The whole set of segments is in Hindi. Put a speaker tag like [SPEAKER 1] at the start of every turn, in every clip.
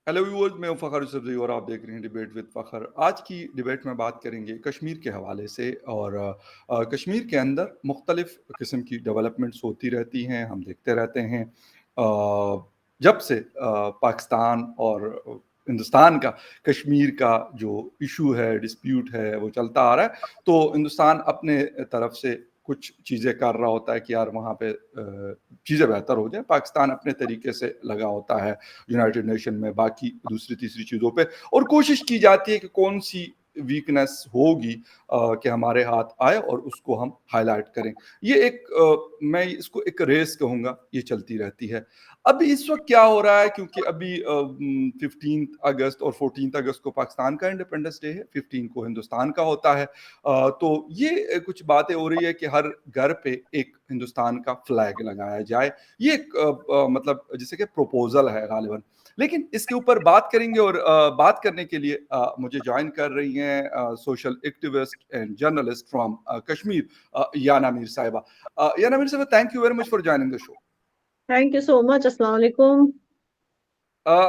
[SPEAKER 1] हेलो व्यूअर्स, मैं हूं फ़खर यूसुफ़ज़ई और आप देख रहे हैं डिबेट विद फ़खर। आज की डिबेट में बात करेंगे कश्मीर के हवाले से और कश्मीर के अंदर मुख्तलिफ़ किस्म की डेवलपमेंट्स होती रहती हैं, हम देखते रहते हैं। जब से पाकिस्तान और हिंदुस्तान का कश्मीर का जो इशू है, डिस्प्यूट है, वो चलता आ रहा है, तो हिंदुस्तान अपने तरफ से कुछ चीज़ें कर रहा होता है कि यार वहाँ पे चीज़ें बेहतर हो जाएँ। पाकिस्तान अपने तरीके से लगा होता है यूनाइटेड नेशन में, बाकी दूसरी तीसरी चीज़ों पे, और कोशिश की जाती है कि कौन सी वीकनेस होगी कि हमारे हाथ आए और उसको हम हाईलाइट करें। ये एक मैं इसको एक रेस कहूँगा, ये चलती रहती है। अभी इस वक्त क्या हो रहा है, क्योंकि अभी 15 अगस्त और 14 अगस्त को पाकिस्तान का इंडिपेंडेंस डे है, 15 को हिंदुस्तान का होता है। तो ये कुछ बातें हो रही है कि हर घर पे एक हिंदुस्तान का फ्लैग लगाया जाए। ये एक मतलब जिसे कि प्रपोजल है गालिबन। लेकिन इसके ऊपर बात करेंगे और बात करने के लिए मुझे ज्वाइन कर रही हैं social activist and journalist from Kashmir, Yana Mir साहिबा। याना मीर साहिबा, thank you very much for joining the show.
[SPEAKER 2] Thank you so much. अस्सलाम वालेकुम।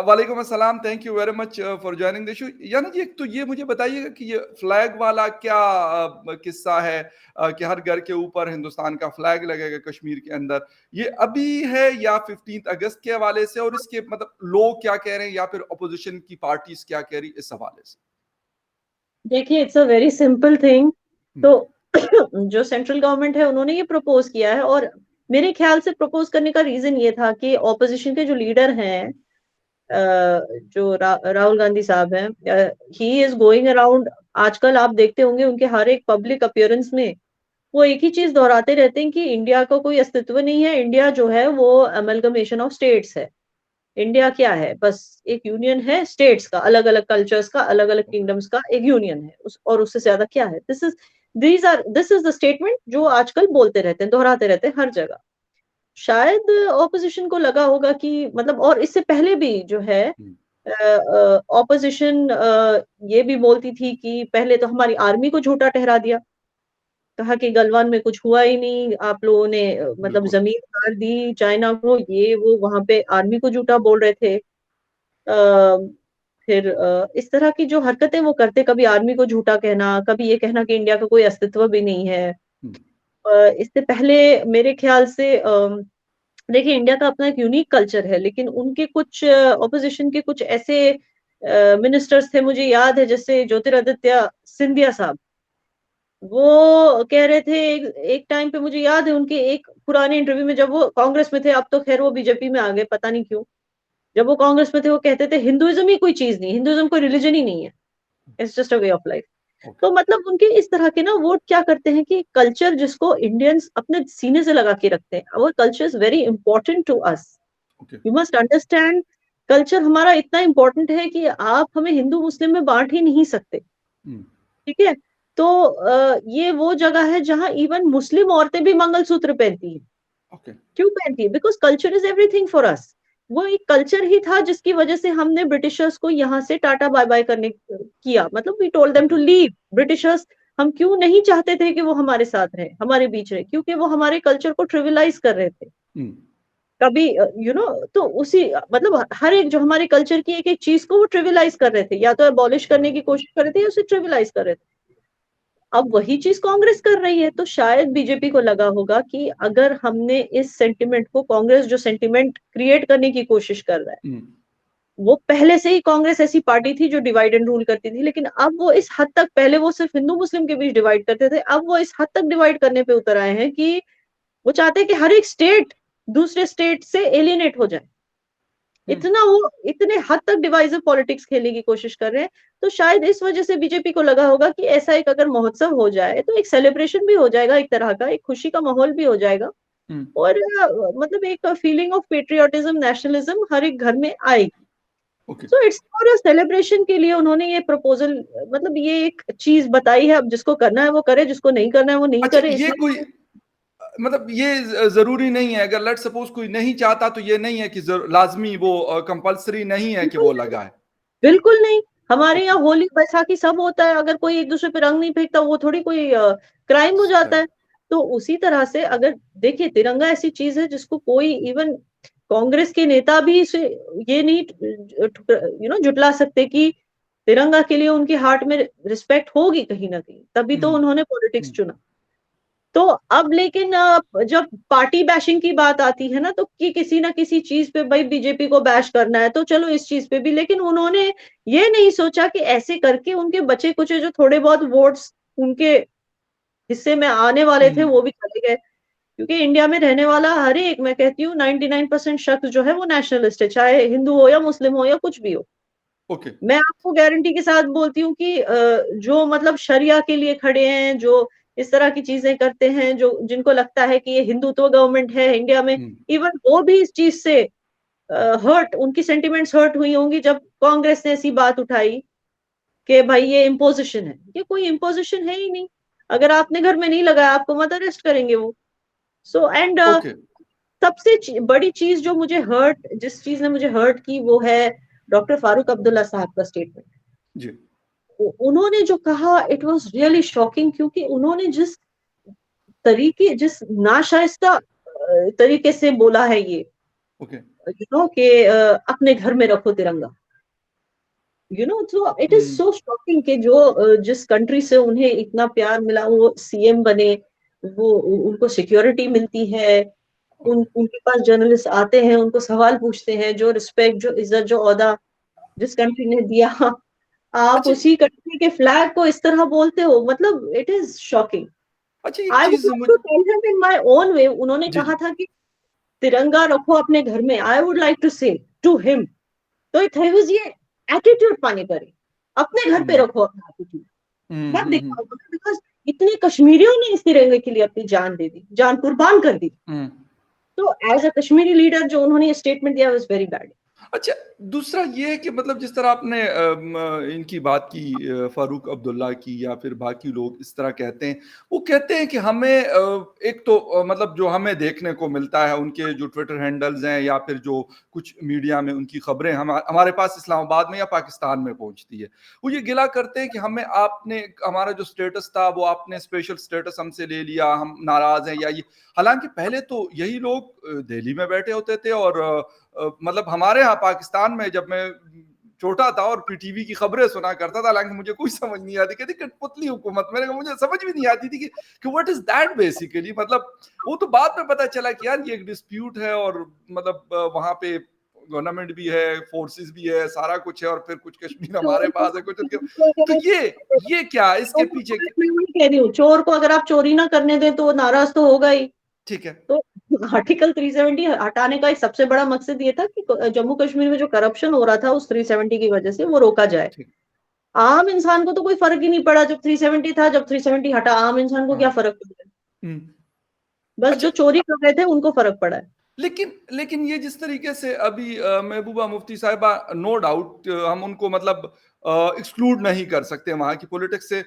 [SPEAKER 1] वालेकुम अस्सलाम, thank you very much for joining the show. Yana ji, एक तो ये मुझे बताइएगा कि ये फ्लैग वाला क्या किस्सा है कि हर घर के ऊपर हिंदुस्तान का फ्लैग लगेगा कश्मीर के अंदर, ये अभी है या 15 अगस्त के हवाले से, और इसके मतलब लोग क्या कह रहे हैं या फिर अपोजिशन की पार्टीज क्या कह रही इस हवाले से?
[SPEAKER 2] देखिए, it's a very simple thing.
[SPEAKER 1] Hmm,
[SPEAKER 2] तो जो सेंट्रल गवर्नमेंट है उन्होंने ये प्रपोज किया है, और मेरे ख्याल से प्रपोज करने का रीजन ये था कि ऑपोजिशन के जो लीडर हैं, जो राहुल गांधी साहब हैं, ही इज गोइंग अराउंड। आजकल आप देखते होंगे उनके हर एक पब्लिक अपीयरेंस में वो एक ही चीज दोहराते रहते हैं कि इंडिया का कोई अस्तित्व नहीं है, इंडिया जो है वो अमलगमेशन ऑफ स्टेट्स है। इंडिया क्या है? बस एक यूनियन है स्टेट्स का, अलग अलग कल्चर्स का, अलग अलग किंगडम्स का एक यूनियन है, और उससे ज्यादा क्या है? दिस इज द स्टेटमेंट जो आजकल बोलते रहते हैं, दोहराते रहते हैं हर जगह। शायद ऑपोजिशन को लगा होगा कि मतलब, और इससे पहले भी जो है
[SPEAKER 1] हम्म,
[SPEAKER 2] ऑपोजिशन ये भी बोलती थी कि पहले तो हमारी आर्मी को झूठा ठहरा दिया, कहा कि गलवान में कुछ हुआ ही नहीं, आप लोगों ने मतलब
[SPEAKER 1] बिल्कुल।
[SPEAKER 2] जमीन मार दी चाइना को, ये वो, वहां पे आर्मी को झूठा बोल रहे थे। फिर इस तरह की जो हरकतें वो करते, कभी आर्मी को झूठा कहना, कभी ये कहना कि इंडिया का कोई अस्तित्व भी नहीं है।
[SPEAKER 1] हम्म,
[SPEAKER 2] इससे पहले मेरे ख्याल से देखिए, इंडिया का अपना एक यूनिक कल्चर है, लेकिन उनके कुछ ऑपोजिशन के कुछ ऐसे मिनिस्टर्स थे, मुझे याद है, जैसे ज्योतिरादित्य सिंधिया साहब। वो कह रहे थे एक टाइम पे, मुझे याद है उनके एक पुराने इंटरव्यू में, जब वो कांग्रेस में थे, अब तो खैर वो बीजेपी में आ गए, पता नहीं क्यों। जब वो कांग्रेस में थे वो कहते थे हिंदुइज्म ही कोई चीज नहीं, हिंदुइज्म कोई रिलीजन ही नहीं है, it's just a way of life.
[SPEAKER 1] Okay.
[SPEAKER 2] तो मतलब उनके इस तरह के ना वोट क्या करते हैं कि कल्चर जिसको इंडियंस अपने सीने से लगा के रखते हैं, और culture is very important to us.
[SPEAKER 1] Okay.
[SPEAKER 2] You must understand, culture हमारा इतना इंपॉर्टेंट है कि आप हमें हिंदू मुस्लिम में बांट ही नहीं सकते।
[SPEAKER 1] हम्म,
[SPEAKER 2] ठीक है? तो ये वो जगह है जहां इवन मुस्लिम औरतें भी मंगलसूत्र पहनती हैं।
[SPEAKER 1] ओके।
[SPEAKER 2] क्यों पहनती है? Because culture is everything for us. वो एक कल्चर ही था जिसकी वजह से हमने ब्रिटिशर्स को यहाँ से टाटा बाय बाय करने किया, मतलब we told them to
[SPEAKER 1] okay.
[SPEAKER 2] Leave. Britishers, हम क्यों नहीं चाहते थे कि वो हमारे साथ रहे, हमारे बीच रहे? क्योंकि वो हमारे कल्चर को ट्रिविलाइज कर रहे थे।
[SPEAKER 1] हम्म,
[SPEAKER 2] कभी तो उसी मतलब हर एक जो हमारे कल्चर की एक एक चीज को वो ट्रिविलाइज कर रहे थे, या तो अबॉलिश करने की कोशिश कर रहे थे या उसे ट्रिविलाइज कर रहे थे। अब वही चीज कांग्रेस कर रही है, तो शायद बीजेपी को लगा होगा कि अगर हमने इस सेंटिमेंट को, कांग्रेस जो सेंटिमेंट क्रिएट करने की कोशिश कर रहा है,
[SPEAKER 1] हम्म,
[SPEAKER 2] वो पहले से ही कांग्रेस ऐसी पार्टी थी जो डिवाइड एंड रूल करती थी, लेकिन अब वो इस हद तक, पहले वो सिर्फ हिंदू मुस्लिम के बीच डिवाइड करते थे, अब वो इस हद तक डिवाइड करने पे उतर आए हैं कि वो चाहते हैं कि हर एक स्टेट दूसरे स्टेट से एलियनेट हो जाए।
[SPEAKER 1] हम्म।
[SPEAKER 2] इतना वो इतने हद तक डिवाइसिव पॉलिटिक्स खेलने की कोशिश कर रहे हैं। तो शायद इस वजह से बीजेपी को लगा होगा कि ऐसा एक अगर महोत्सव हो जाए तो एक सेलिब्रेशन भी हो जाएगा, एक तरह का एक खुशी का माहौल भी हो जाएगा,
[SPEAKER 1] हम्म,
[SPEAKER 2] और मतलब एक फीलिंग ऑफ पेट्रियोटिज्म, नेशनलिज्म हर एक घर में आएगी।
[SPEAKER 1] Okay.
[SPEAKER 2] So it's for a celebration के लिए उन्होंने ये प्रपोजल, मतलब ये एक चीज बताई है। अब जिसको करना है वो करे, जिसको नहीं करना है वो नहीं
[SPEAKER 1] अच्छा,
[SPEAKER 2] करे,
[SPEAKER 1] ये कोई
[SPEAKER 2] इसमें
[SPEAKER 1] मतलब ये जरूरी नहीं है, अगर लेट सपोज कोई नहीं चाहता तो ये नहीं है कि लाजमी वो कंपलसरी नहीं है कि
[SPEAKER 2] बिल्कुल
[SPEAKER 1] वो
[SPEAKER 2] नहीं,
[SPEAKER 1] लगाए।
[SPEAKER 2] बिल्कुल नहीं। हमारे
[SPEAKER 1] ओके।
[SPEAKER 2] यहाँ होली बैसाखी सब होता है, अगर कोई एक दूसरे पे रंग नहीं फेंकता वो थोड़ी कोई क्राइम हो जाता
[SPEAKER 1] सही।
[SPEAKER 2] है। तो उसी तरह से अगर देखिए, तिरंगा ऐसी चीज है जिसको कोई इवन कांग्रेस के नेता भी इसे ये नहीं जुटला सकते कि तिरंगा के लिए उनके हार्ट में रिस्पेक्ट होगी कहीं ना कहीं, तभी तो
[SPEAKER 1] हुँ,
[SPEAKER 2] उन्होंने पॉलिटिक्स
[SPEAKER 1] हुँ,
[SPEAKER 2] चुना। तो अब लेकिन जब पार्टी बैशिंग की बात आती है ना, तो कि किसी ना किसी चीज पे भाई बीजेपी को बैश करना है, तो चलो इस चीज पे भी, लेकिन उन्होंने ये नहीं सोचा कि ऐसे करके उनके बचे कुचे जो थोड़े बहुत वोट्स उनके हिस्से में आने वाले थे
[SPEAKER 1] हुँ,
[SPEAKER 2] वो भी चले गए। क्योंकि इंडिया में रहने वाला हर एक, मैं कहती हूँ 99% शख्स जो है वो नेशनलिस्ट है, चाहे हिंदू हो या मुस्लिम हो या कुछ भी हो।
[SPEAKER 1] ओके,
[SPEAKER 2] मैं आपको गारंटी के साथ बोलती हूँ कि जो मतलब शरिया के लिए खड़े हैं, जो इस तरह की चीजें करते हैं, जो जिनको लगता है कि ये हिंदुत्व गवर्नमेंट है इंडिया में,
[SPEAKER 1] हुँ,
[SPEAKER 2] इवन वो भी इस चीज से हर्ट, उनकी सेंटिमेंट्स हर्ट हुई होंगी जब कांग्रेस ने ऐसी बात उठाई कि भाई ये इम्पोजिशन है। ये कोई इम्पोजिशन है ही नहीं। अगर आपने घर में नहीं लगाया, आपको मत अरेस्ट करेंगे वो। सो एंड
[SPEAKER 1] ओके,
[SPEAKER 2] सबसे बड़ी चीज जो मुझे हर्ट, जिस चीज ने मुझे हर्ट की, वो है डॉक्टर फारूक अब्दुल्ला साहब का स्टेटमेंट।
[SPEAKER 1] जी,
[SPEAKER 2] उन्होंने जो कहा इट वाज रियली शॉकिंग, क्योंकि उन्होंने जिस नाशाइस्ता तरीके से बोला है ये,
[SPEAKER 1] ओके,
[SPEAKER 2] कि अपने घर में रखो तिरंगा। तो it is
[SPEAKER 1] hmm,
[SPEAKER 2] so shocking कि जो जिस कंट्री से उन्हें इतना प्यार मिला, वो सीएम बने, वो उनको सिक्योरिटी मिलती है,
[SPEAKER 1] ओके,
[SPEAKER 2] उनके पास जर्नलिस्ट आते हैं, उनको सवाल पूछते हैं, जो रिस्पेक्ट, जो इज्जत, जो ओहदा जिस कंट्री ने दिया, आप
[SPEAKER 1] अच्छा
[SPEAKER 2] उसी कंट्री के फ्लैग को इस तरह बोलते हो, मतलब इट इज शॉकिंग।
[SPEAKER 1] अच्छा एक
[SPEAKER 2] आई वुड
[SPEAKER 1] चीज़
[SPEAKER 2] लाइक
[SPEAKER 1] मुझ
[SPEAKER 2] to tell him in my own way. उन्होंने
[SPEAKER 1] जी,
[SPEAKER 2] कहा
[SPEAKER 1] जी,
[SPEAKER 2] था कि तिरंगा रखो अपने घर में। आई वुड लाइक टू से टू हिम, तो इट है ये एटीट्यूड पाने करे, अपने घर पे
[SPEAKER 1] हुँ,
[SPEAKER 2] रखो अपना एटीट्यूड,
[SPEAKER 1] हुँ,
[SPEAKER 2] मत
[SPEAKER 1] हुँ, हुँ,
[SPEAKER 2] दिखाओ। बिकॉज इतने कश्मीरियों ने इस तिरंगे के लिए अपनी जान दे दी, जान कुर्बान कर दी।
[SPEAKER 1] हुँ।
[SPEAKER 2] तो एज अ कश्मीरी लीडर जो उन्होंने स्टेटमेंट दिया वाज वेरी बैड।
[SPEAKER 1] अच्छा, दूसरा ये है कि मतलब जिस तरह आपने इनकी बात की फ़ारूक अब्दुल्ला की या फिर बाकी लोग इस तरह कहते हैं, वो कहते हैं कि हमें एक तो मतलब जो हमें देखने को मिलता है उनके जो ट्विटर हैंडल्स हैं या फिर जो कुछ मीडिया में उनकी खबरें हमारे पास इस्लामाबाद में या पाकिस्तान में पहुँचती है। वो ये गिला करते हैं कि हमें आपने हमारा जो स्टेटस था वो आपने स्पेशल स्टेटस हमसे ले लिया, हम नाराज़ हैं या ये हालाँकि पहले तो यही लोग दिल्ली में बैठे होते थे और मतलब हमारे यहाँ पाकिस्तान में जब मैं छोटा था और पीटीवी की खबरें सुना करता था, हालाँकि मुझे कुछ समझ नहीं आती, कहती कठपुतली हुकूमत। मैंने कहा मुझे समझ भी नहीं आती थी कि व्हाट इज़ दैट बेसिकली मतलब वो तो बाद में पता चला कि यार ये एक डिस्प्यूट है और मतलब वहाँ पे गवर्नमेंट भी है, फोर्सेस भी है, सारा कुछ है और फिर कुछ कश्मीर हमारे
[SPEAKER 2] चोर
[SPEAKER 1] पास है, कुछ उनके तो ये क्या इसके पीछे क्या
[SPEAKER 2] मैं वही कह रही हूँ, चोर को अगर आप चोरी ना करने दें तो वो नाराज तो होगा ही।
[SPEAKER 1] ठीक है,
[SPEAKER 2] तो आर्टिकल 370 हटाने का एक सबसे बड़ा मकसद ये था कि जम्मू कश्मीर में जो करप्शन हो रहा था उस 370 की वजह से वो रोका जाए।
[SPEAKER 1] ठीक।
[SPEAKER 2] आम इंसान को तो कोई फर्क ही नहीं पड़ा जब 370 था, जब 370 हटा, आम इंसान को
[SPEAKER 1] हाँ,
[SPEAKER 2] क्या फर्क पड़ा है?
[SPEAKER 1] हुँ।
[SPEAKER 2] बस
[SPEAKER 1] अच्छा
[SPEAKER 2] जो चोरी कर रहे थे उनको फर्क पड़ा है।
[SPEAKER 1] लेकिन लेकिन ये जिस तरीके से अभी महबूबा मुफ्ती साहिबा नो डाउट हम उनको मतलब एक्सक्लूड नहीं कर सकते वहाँ की पॉलिटिक्स से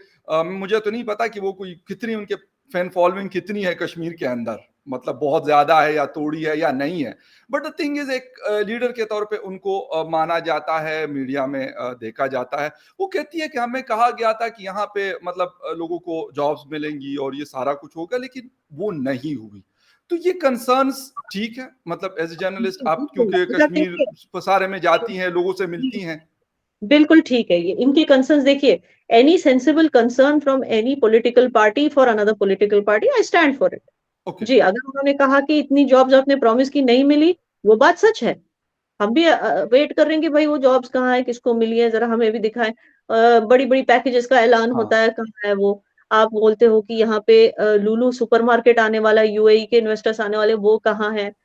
[SPEAKER 1] मुझे तो नहीं पता कि वो कोई कितनी उनके फैन फॉलोइंग कितनी है कश्मीर के अंदर मतलब बहुत ज्यादा है या थोड़ी है या नहीं है बट द थिंग इज एक लीडर के तौर पे उनको माना जाता है मीडिया में देखा जाता है वो कहती है कि हमें कहा गया था कि यहाँ पे मतलब लोगों को जॉब्स मिलेंगी और ये सारा कुछ होगा लेकिन वो नहीं हुई तो ये कंसर्न्स ठीक है मतलब एज ए जर्नलिस्ट आप
[SPEAKER 2] बिल्कुल,
[SPEAKER 1] क्योंकि
[SPEAKER 2] अगर
[SPEAKER 1] कश्मीर
[SPEAKER 2] देखिए,
[SPEAKER 1] पसारे में जाती हैं लोगों से मिलती हैं
[SPEAKER 2] बिल्कुल ठीक है ये इनके कंसर्न्स। देखिए, any sensible concern from any political party for another political party, I stand for it.
[SPEAKER 1] Okay
[SPEAKER 2] ji, अगर उन्होंने कहा कि इतनी जॉब्स आपने प्रॉमिस की नहीं मिली, वो बात सच है। हम भी वेट कर रहे हैं कि भाई वो जॉब्स कहाँ है, किसको मिली है, जरा हमें भी दिखाएं। बड़ी बड़ी पैकेजेस का ऐलान
[SPEAKER 1] हाँ
[SPEAKER 2] होता है, कहाँ है वो? आप बोलते हो कि यहाँ पे लुलु सुपरमार्केट आने वाला, यूएई के इन्वेस्टर्स आने वाले, वो कहाँ है?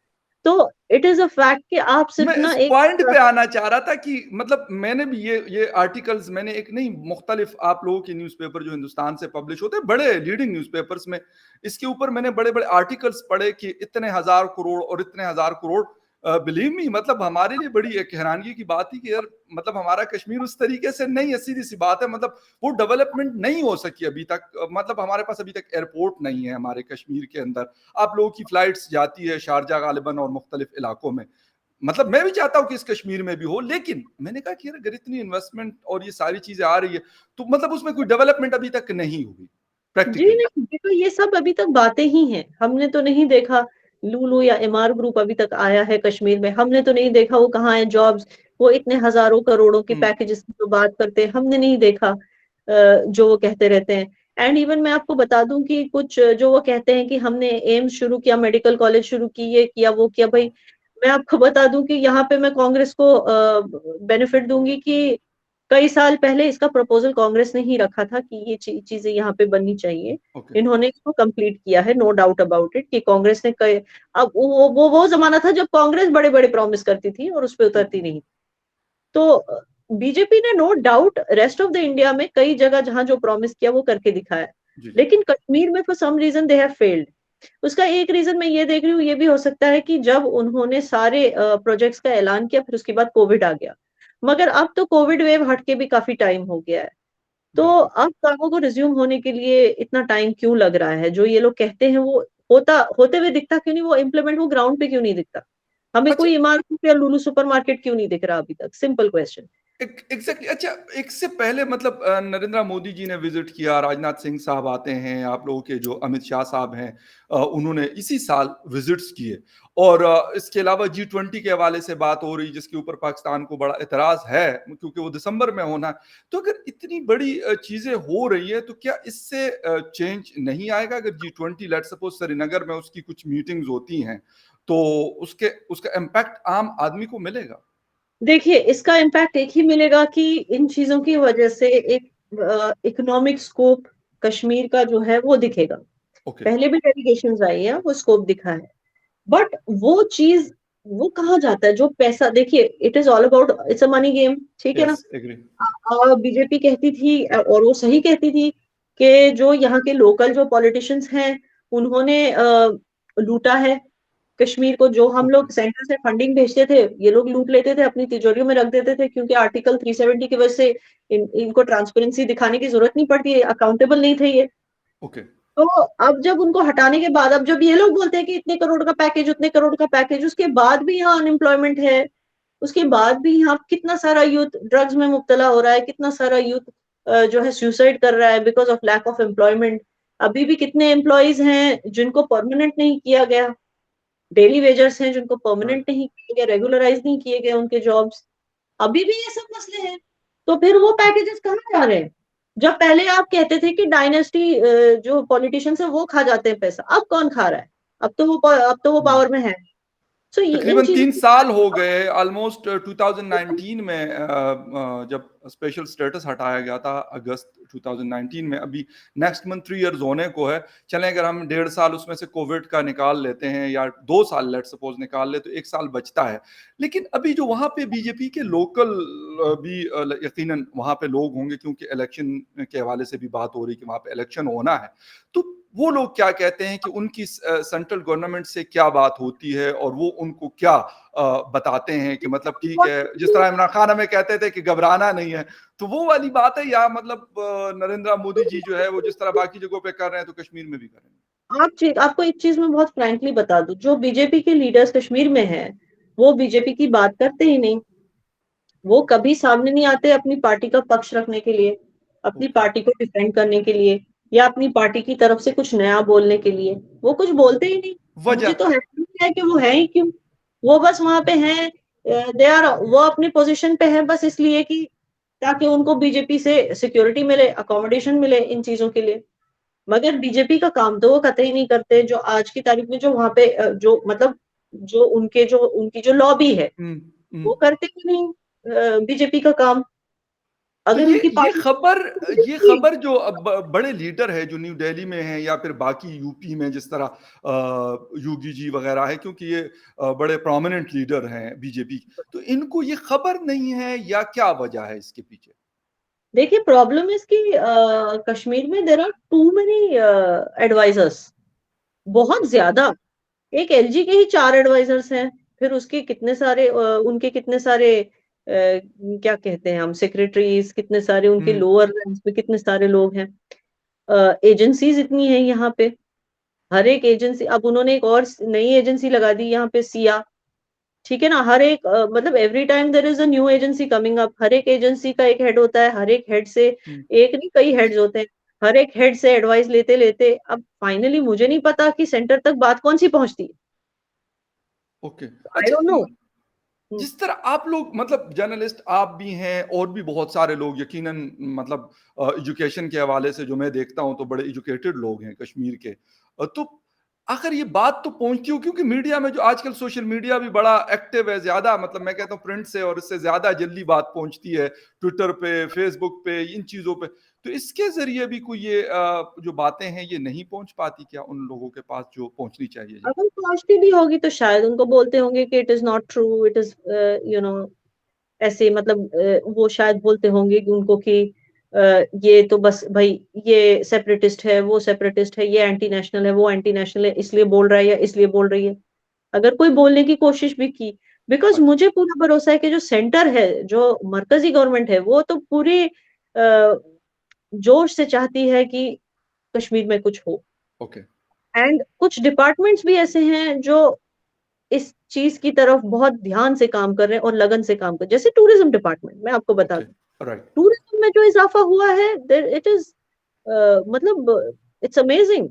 [SPEAKER 2] तो इट इज अ फैक्ट कि आप
[SPEAKER 1] मैं
[SPEAKER 2] सिर्फ ना
[SPEAKER 1] इस
[SPEAKER 2] एक
[SPEAKER 1] पॉइंट पे आना चाह रहा था कि मतलब मैंने भी ये आर्टिकल्स मैंने एक नहीं मुख्तलिफ आप लोगों के न्यूज़पेपर जो हिंदुस्तान से पब्लिश होते हैं बड़े लीडिंग न्यूज़पेपर्स में इसके ऊपर मैंने बड़े बड़े आर्टिकल्स पढ़े कि इतने हजार करोड़ और इतने हजार करोड़ बिलीव मी मतलब हमारे लिए बड़ी एक हैरानगी की बात थी कि यार मतलब हमारा कश्मीर उस तरीके से नहीं है सीधी सी बात है मतलब वो डेवलपमेंट नहीं हो सकी अभी तक मतलब हमारे पास अभी तक एयरपोर्ट नहीं है हमारे कश्मीर के अंदर आप लोगों की फ्लाइट्स जाती है शारजा गालिबन और मुख्तलिफ इलाकों में मतलब मैं भी चाहता हूं कि इस कश्मीर में भी हो लेकिन मैंने कहा कि यार अगर इतनी इन्वेस्टमेंट और ये सारी चीजें आ रही है तो मतलब उसमें कोई डेवलपमेंट अभी तक नहीं हुई
[SPEAKER 2] जी
[SPEAKER 1] प्रैक्टिकली
[SPEAKER 2] नहीं, देखो ये सब अभी तक बातें ही हैं, हमने तो नहीं देखा लुलु या एमआर ग्रुप अभी तक आया है कश्मीर में, हमने तो नहीं देखा वो कहाँ है जॉब्स। वो इतने हजारों करोड़ों के
[SPEAKER 1] हुँ,
[SPEAKER 2] पैकेजेस की जो बात करते हैं, हमने नहीं देखा जो वो कहते रहते हैं। एंड इवन मैं आपको बता दूं कि कुछ जो वो कहते हैं कि हमने एम्स शुरू किया, मेडिकल कॉलेज शुरू की, ये किया वो किया, भाई मैं आपको बता दूं कि यहाँ पे मैं कांग्रेस को बेनिफिट दूंगी कि कई साल पहले इसका प्रपोजल कांग्रेस ने ही रखा था कि ये चीजें यहाँ पे बननी चाहिए।
[SPEAKER 1] ओके।
[SPEAKER 2] इन्होंने इसको कंप्लीट किया है, नो डाउट अबाउट इट, कि कांग्रेस ने कई, अब वो जमाना था जब कांग्रेस बड़े बड़े प्रॉमिस करती थी और उस पर
[SPEAKER 1] हुँ,
[SPEAKER 2] उतरती नहीं। तो बीजेपी ने no doubt rest of the India में कई जगह जहां जो प्रॉमिस किया वो करके दिखाया,
[SPEAKER 1] जी, जी।
[SPEAKER 2] लेकिन कश्मीर में for some reason they have failed. उसका एक रीजन मैं ये देख रही हूँ, ये भी हो सकता है कि जब उन्होंने सारे प्रोजेक्ट्स का ऐलान किया फिर उसके बाद कोविड आ गया, मगर अब तो कोविड वेव हटके भी काफी टाइम हो गया है। तो
[SPEAKER 1] बिल्कुल।
[SPEAKER 2] अब कामों को रिज्यूम होने के लिए इतना टाइम क्यों लग रहा है? जो ये लोग कहते हैं वो होता होते हुए दिखता क्यों नहीं? वो इम्प्लीमेंट वो ग्राउंड पे क्यों नहीं दिखता? हमें
[SPEAKER 1] अच्छा,
[SPEAKER 2] कोई इमारत या लुलु सुपरमार्केट क्यों नहीं दिख रहा अभी तक? Simple question.
[SPEAKER 1] एग्जैक्टली। अच्छा, इससे पहले मतलब नरेंद्र मोदी जी ने विजिट किया, राजनाथ सिंह साहब आते हैं, आप लोगों के जो अमित शाह साहब हैं, उन्होंने इसी साल विजिट्स किए। और इसके अलावा जी 20 के हवाले से बात हो रही, जिसके ऊपर पाकिस्तान को बड़ा एतराज है क्योंकि वो दिसंबर में होना है। तो अगर इतनी बड़ी चीजें हो रही है तो क्या इससे चेंज नहीं आएगा? अगर जी 20 लेट सपोज श्रीनगर में उसकी कुछ मीटिंग्स होती हैं तो उसके उसका इम्पैक्ट आम आदमी को मिलेगा?
[SPEAKER 2] देखिए, इसका इम्पैक्ट एक ही मिलेगा कि इन चीजों की वजह से एक इकोनॉमिक स्कोप कश्मीर का जो है वो दिखेगा।
[SPEAKER 1] ओके।
[SPEAKER 2] पहले भी डेलीगेशंस आई है, वो स्कोप दिखा है, बट वो चीज, वो कहाँ जाता है जो पैसा? देखिए, it is all about, it's a money game, ठीक है ना?
[SPEAKER 1] Yes, agree.
[SPEAKER 2] बीजेपी कहती थी और वो सही कहती थी कि जो यहाँ के लोकल जो पॉलिटिशियंस हैं उन्होंने लूटा है कश्मीर को। जो हम
[SPEAKER 1] ओके।
[SPEAKER 2] लोग सेंटर से फंडिंग भेजते थे ये लोग लूट लेते थे, अपनी तिजोरियों में रख देते थे, क्योंकि आर्टिकल 370 की वजह से इनको ट्रांसपेरेंसी दिखाने की जरूरत नहीं पड़ती है, अकाउंटेबल नहीं थे ये।
[SPEAKER 1] ओके।
[SPEAKER 2] तो अब जब उनको हटाने के बाद, अब जब ये लोग बोलते हैं कि इतने करोड़ का पैकेज, उतने करोड़ का पैकेज, उसके बाद भी यहाँ अनएम्प्लॉयमेंट है, उसके बाद भी यहाँ कितना सारा यूथ ड्रग्स में मुब्तला हो रहा है, कितना सारा यूथ जो है सुसाइड कर रहा है because of lack of employment. अभी भी कितने एम्प्लॉयज हैं जिनको परमानेंट नहीं किया गया, डेली वेजर्स हैं जिनको
[SPEAKER 1] राइट।
[SPEAKER 2] परमानेंट नहीं किए गए, रेगुलराइज नहीं किए गए उनके जॉब्स। अभी भी ये सब मसले हैं। तो फिर वो पैकेजेस कहाँ जा रहे हैं? जब पहले आप कहते थे कि डायनेस्टी जो पॉलिटिशियंस है वो खा जाते हैं पैसा, अब कौन खा रहा है? अब तो वो
[SPEAKER 1] हम्म।
[SPEAKER 2] पावर में है। सो ये इन
[SPEAKER 1] तकरीबन
[SPEAKER 2] चीजों
[SPEAKER 1] 3 साल हो गए ऑलमोस्ट। 2019 में जब स्पेशल स्टेटस हटाया गया था अगस्त 2019 में, अभी नेक्स्ट मंथ 3 इयर्स होने को है। चलें, अगर हम 1.5 साल उसमें से कोविड का निकाल लेते हैं या 2 साल लेट सपोज निकाल ले, तो 1 साल बचता है। लेकिन अभी जो वहां पे बीजेपी के लोकल भी यकीनन वहां पे लोग होंगे, क्योंकि इलेक्शन के हवाले से भी बात हो रही कि वहां पे इलेक्शन होना है। तो वो लोग क्या कहते हैं कि उनकी सेंट्रल गवर्नमेंट से क्या बात होती है और वो उनको क्या बताते हैं कि मतलब ठीक है, जिस तरह इमरान खान हमें कहते थे कि घबराना नहीं है, तो वो वाली बात है? या मतलब नरेंद्र मोदी जी जो है वो जिस तरह बाकी जगहों पे कर रहे हैं तो कश्मीर में भी करेंगे?
[SPEAKER 2] आपको एक चीज मैं बहुत फ्रैंकली बता दूं, जो बीजेपी के लीडर्स कश्मीर में हैं वो बीजेपी की बात करते ही नहीं। वो कभी सामने नहीं आते अपनी पार्टी का पक्ष रखने के लिए, अपनी
[SPEAKER 1] ओके।
[SPEAKER 2] पार्टी को डिफेंड करने के लिए, या अपनी पार्टी की तरफ से कुछ नया बोलने के लिए। वो कुछ बोलते ही नहीं। मुझे
[SPEAKER 1] वजह?
[SPEAKER 2] तो है कि वो है ही क्यों? वो बस वहां पे हैं, दे आर, वो अपनी पोजीशन पे है बस इसलिए कि ताकि उनको बीजेपी से सिक्योरिटी मिले, अकोमोडेशन मिले इन चीजों के लिए। मगर बीजेपी का काम तो वो कतई नहीं करते। जो आज की तारीख में जो वहां पे जो मतलब जो उनकी जो लॉबी है
[SPEAKER 1] हम्म। हम्म।
[SPEAKER 2] वो करते ही नहीं बीजेपी का काम।
[SPEAKER 1] तो
[SPEAKER 2] अगर
[SPEAKER 1] ये
[SPEAKER 2] उनकी
[SPEAKER 1] ये
[SPEAKER 2] पार्टी
[SPEAKER 1] खबर ये खबर जो अब बड़े लीडर है जो न्यू दिल्ली में है या फिर बाकी यूपी में, जिस तरह योगी जी वगैरह है, क्योंकि ये बड़े प्रोमिनेंट लीडर हैं बीजेपी, तो इनको ये खबर नहीं है या क्या वजह है इसके पीछे?
[SPEAKER 2] देखिए, प्रॉब्लम इज कि कश्मीर में there are too many advisers, बहुत ज्यादा। एक एलजी के ही 4 एडवाइजर्स हैं, फिर उसके कितने सारे उनके कितने सारे क्या कहते हैं हम, सेक्रेटरीज, कितने सारे उनके
[SPEAKER 1] हम्म।
[SPEAKER 2] लोअर रैंक्स में कितने सारे लोग हैं। एजेंसीज इतनी हैं यहाँ पे, हर एक एजेंसी। अब उन्होंने एक और नई एजेंसी लगा दी यहाँ पे, सिया, ठीक है ना? हर एक मतलब every time there is a new agency coming up. हर एक एजेंसी का एक हेड होता है, हर एक हेड से,
[SPEAKER 1] हम्म।
[SPEAKER 2] एक नहीं कई हेड्स होते हैं। हर एक हेड से एडवाइस लेते लेते अब फाइनली मुझे नहीं पता कि सेंटर तक बात कौन सी पहुंचती है।
[SPEAKER 1] ओके।
[SPEAKER 2] आई
[SPEAKER 1] अच्छा,
[SPEAKER 2] डोंट नो। हुँ,
[SPEAKER 1] जिस तरह आप लोग मतलब जर्नलिस्ट आप भी हैं और भी बहुत सारे लोग यकीनन मतलब एजुकेशन के हवाले से जो मैं देखता हूं तो बड़े एजुकेटेड लोग हैं कश्मीर के। तो आखिर ये बात तो पहुंचती हो क्योंकि मीडिया में जो आजकल सोशल मीडिया भी बड़ा एक्टिव है, ज्यादा मतलब मैं कहता हूँ प्रिंट से और इससे ज्यादा जल्दी बात पहुंचती है ट्विटर पे, फेसबुक पे, इन चीजों पे। तो इसके जरिए भी कोई ये जो बातें हैं ये नहीं पहुंच पाती क्या उन लोगों के पास जो पहुंचनी चाहिए जी?
[SPEAKER 2] अगर पहुँचती भी होगी तो शायद उनको बोलते होंगे कि it is not true, it is you know ऐसे मतलब वो शायद बोलते होंगे कि उनको कि ये तो बस भाई ये सेपरेटिस्ट है, वो सेपरेटिस्ट है, ये एंटी नेशनल है, वो एंटी नेशनल है, इसलिए बोल रहा है या इसलिए बोल रही है। अगर कोई बोलने की कोशिश भी की, बिकॉज़
[SPEAKER 1] अच्छा।
[SPEAKER 2] मुझे पूरा भरोसा है कि जो सेंटर है, जो मरकज़ी गवर्नमेंट है, वो तो पूरे जोश से चाहती है कि कश्मीर में कुछ हो।
[SPEAKER 1] ओके।
[SPEAKER 2] एंड कुछ डिपार्टमेंट्स भी ऐसे हैं जो इस चीज़ की तरफ बहुत ध्यान से काम कर रहे हैं और लगन से काम कर जैसे टूरिज़्म डिपार्टमेंट, मैं आपको बता
[SPEAKER 1] ओके।
[SPEAKER 2] दूँ।
[SPEAKER 1] राइट।
[SPEAKER 2] टूरिज़्म में जो इज़ाफ़ा हुआ है देयर इट इज़ मतलब इट्स अमेज़िंग,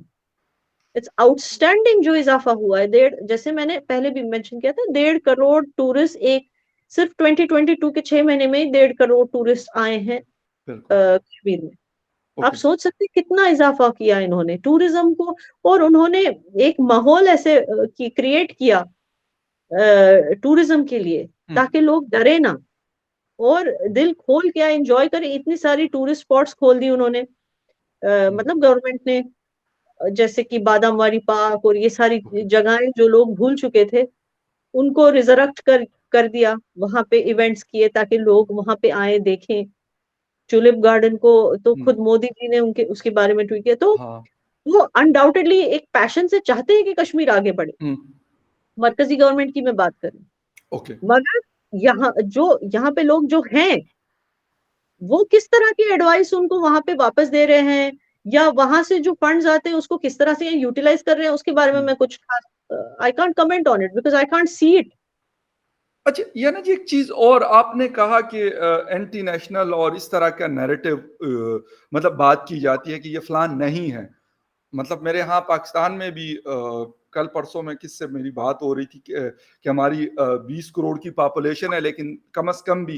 [SPEAKER 2] इट्स आउटस्टैंडिंग जो इज़ाफ़ा हुआ है। डेढ़ जैसे मैंने पहले भी मेंशन किया था 1.5 करोड़ टूरिस्ट एक सिर्फ़ 2022 के 6 महीने में ही 1.5 करोड़ टूरिस्ट आए हैं
[SPEAKER 1] बिल्कुल।
[SPEAKER 2] कश्मीर में। आप
[SPEAKER 1] ओके।
[SPEAKER 2] सोच सकते हैं कितना इज़ाफ़ा किया इन्होंने टूरिज़्म को और उन्होंने एक माहौल ऐसे कि क्रिएट किया टूरिज़्म के लिए
[SPEAKER 1] हुँ,
[SPEAKER 2] ताकि लोग डरे ना और दिल खोल के एन्जॉय करें। इतनी सारी टूरिस्ट स्पॉट्स खोल दी उन्होंने
[SPEAKER 1] हुँ,
[SPEAKER 2] मतलब गवर्नमेंट ने जैसे कि बादामवारी पार्क और ये सारी
[SPEAKER 1] ओके।
[SPEAKER 2] जगहें जो लोग भूल चुके थे, उनको रिज़रेक्ट कर दिया। वहाँ पे इवेंट्स किए ताकि लोग वहाँ पे आएँ, देखें। ट्यूलिप गार्डन को तो
[SPEAKER 1] हुँ,
[SPEAKER 2] खुद मोदी जी ने उनके उसके बारे में ट्वीट किया। तो
[SPEAKER 1] हाँ।
[SPEAKER 2] वो अनडाउटेडली एक पैशन से चाहते हैं कि कश्मीर आगे बढ़े।
[SPEAKER 1] हुँ,
[SPEAKER 2] मरकज़ी गवर्नमेंट की मैं बात कर रही हूँ।
[SPEAKER 1] ओके।
[SPEAKER 2] मगर यहाँ पे लोग जो हैं, वो किस तरह की एडवाइस उनको वहाँ पे वापस दे रहे हैं या वहाँ से जो फंड्स आते हैं उसको किस तरह से यूटिलाइज़ कर रहे हैं उसके बारे में
[SPEAKER 1] हुँ।
[SPEAKER 2] मैं कुछ खास I can't comment on it because I can't see it.
[SPEAKER 1] अच्छा, यानी जी एक चीज़ और आपने कहा कि एंटी नेशनल और इस तरह का नैरेटिव मतलब बात की जाती है कि ये फलान नहीं है। मतलब मेरे यहाँ पाकिस्तान में भी कल परसों में किससे मेरी बात हो रही थी कि हमारी 20 करोड़ की पॉपुलेशन है लेकिन कम से कम भी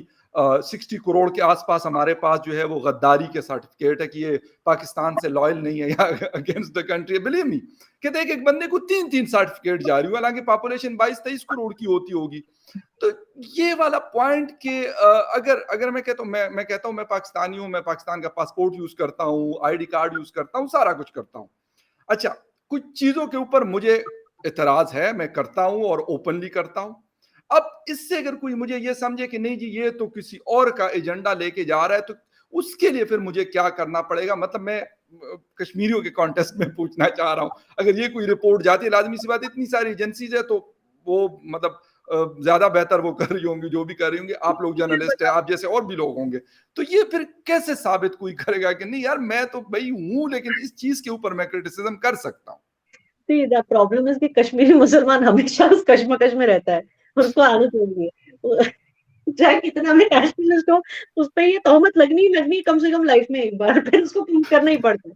[SPEAKER 1] 60 करोड़ के आसपास हमारे पास जो है वो गद्दारी के सर्टिफिकेट है कि ये पाकिस्तान से लॉयल नहीं है या against the country. Believe me कि देख एक बंदे को 3-3 सर्टिफिकेट जारी हुआ, हालाँकि पॉपुलेशन 22-23 करोड़ की होती होगी। तो ये वाला पॉइंट कि अगर अगर मैं कहता हूँ मैं कहता हूँ मैं पाकिस्तानी हूँ, मैं पाकिस्तान का पासपोर्ट यूज़ करता हूँ, आईडी कार्ड यूज़ करता हूँ, सारा कुछ करता हूँ। अच्छा, कुछ चीज़ों के ऊपर मुझे एतराज़ है, मैं करता हूँ और ओपनली करता हूँ। अब इससे अगर कोई मुझे ये समझे कि नहीं जी ये तो किसी और का एजेंडा लेके जा रहा है, तो उसके लिए फिर मुझे क्या करना पड़ेगा? मतलब मैं कश्मीरियों के कॉन्टेक्स्ट में पूछना चाह रहा हूँ। अगर ये कोई रिपोर्ट जाती है, लाज़मी सी बात है इतनी सारी एजेंसीज़ है तो वो मतलब ज़्यादा बेहतर वो कर रही होंगी, जो भी कर रही होंगी। आप लोग
[SPEAKER 2] मैं
[SPEAKER 1] जर्नलिस्ट हैं,
[SPEAKER 2] बता
[SPEAKER 1] आप जैसे और भी लोग होंगे। तो ये फिर कैसे साबित कोई करेगा कि नहीं यार मैं तो भई हूँ लेकिन इस चीज़ के ऊपर मैं क्रिटिसिज़्म कर सकता हूँ।
[SPEAKER 2] सी द प्रॉब्लम इज़ कि कश्मीरी मुसलमान हमेशा उस कश्मकश में रहता है, उसको आदत हो गई है। वो चाहे कितना भी नेशनलिस्ट हो, उस पे ये तोहमत लगनी ही लगनी है कम से कम लाइफ में एक बार, फिर उसको प्रूव करना ही पड़ता है।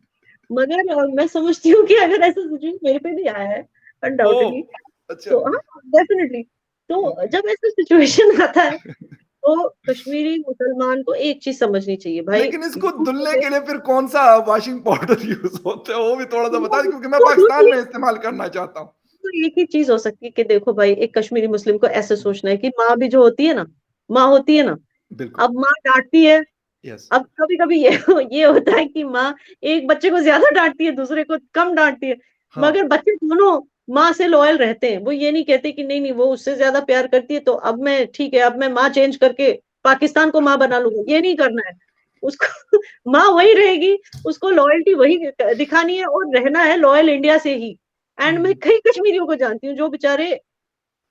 [SPEAKER 2] मगर मैं समझती हूँ कि अगर ऐसा सिचुएशन मेरे पे भी आया है
[SPEAKER 1] ओह!
[SPEAKER 2] अनडाउटेडली
[SPEAKER 1] अच्छा,
[SPEAKER 2] तो हाँ, डेफिनिटली तो
[SPEAKER 1] ओके।
[SPEAKER 2] जब ऐसा सिचुएशन आता है, तो कश्मीरी मुसलमान को एक चीज़ समझनी चाहिए भाई
[SPEAKER 1] लेकिन इसको
[SPEAKER 2] यहाँ
[SPEAKER 1] धुलने
[SPEAKER 2] पे
[SPEAKER 1] के लिए फिर कौन-सा वॉशिंग पाउडर यूज़ होता है, वो भी थोड़ा-सा बता दें क्योंकि मैं
[SPEAKER 2] तो
[SPEAKER 1] पाकिस्तान
[SPEAKER 2] दूसरी
[SPEAKER 1] में इस्तेमाल करना चाहता हूँ।
[SPEAKER 2] तो एक ही चीज़ हो सकती है कि देखो भाई एक कश्मीरी मुस्लिम को ऐसे सोचना है कि माँ भी जो होती है ना, माँ होती है ना,
[SPEAKER 1] बिल्कुल,
[SPEAKER 2] अब माँ डाँटती है,
[SPEAKER 1] यस।
[SPEAKER 2] अब कभी-कभी ये होता है कि माँ एक बच्चे को ज़्यादा डाँटती है, दूसरे को कम डाँटती है,
[SPEAKER 1] हाँ,
[SPEAKER 2] मगर बच्चे दोनों माँ से लॉयल रहते हैं। वो ये नहीं कहते कि नहीं, नहीं वो उससे ज़्यादा प्यार करती है तो अब मैं ठीक है, अब मैं माँ चेंज करके पाकिस्तान को माँ बना लूँगा, ये नहीं करना है। उसको माँ वही रहेगी, उसको लॉयल्टी वही दिखानी है और रहना है लॉयल इंडिया से ही। एंड मैं
[SPEAKER 1] हुँ,
[SPEAKER 2] कई कश्मीरियों को जानती हूँ जो बेचारे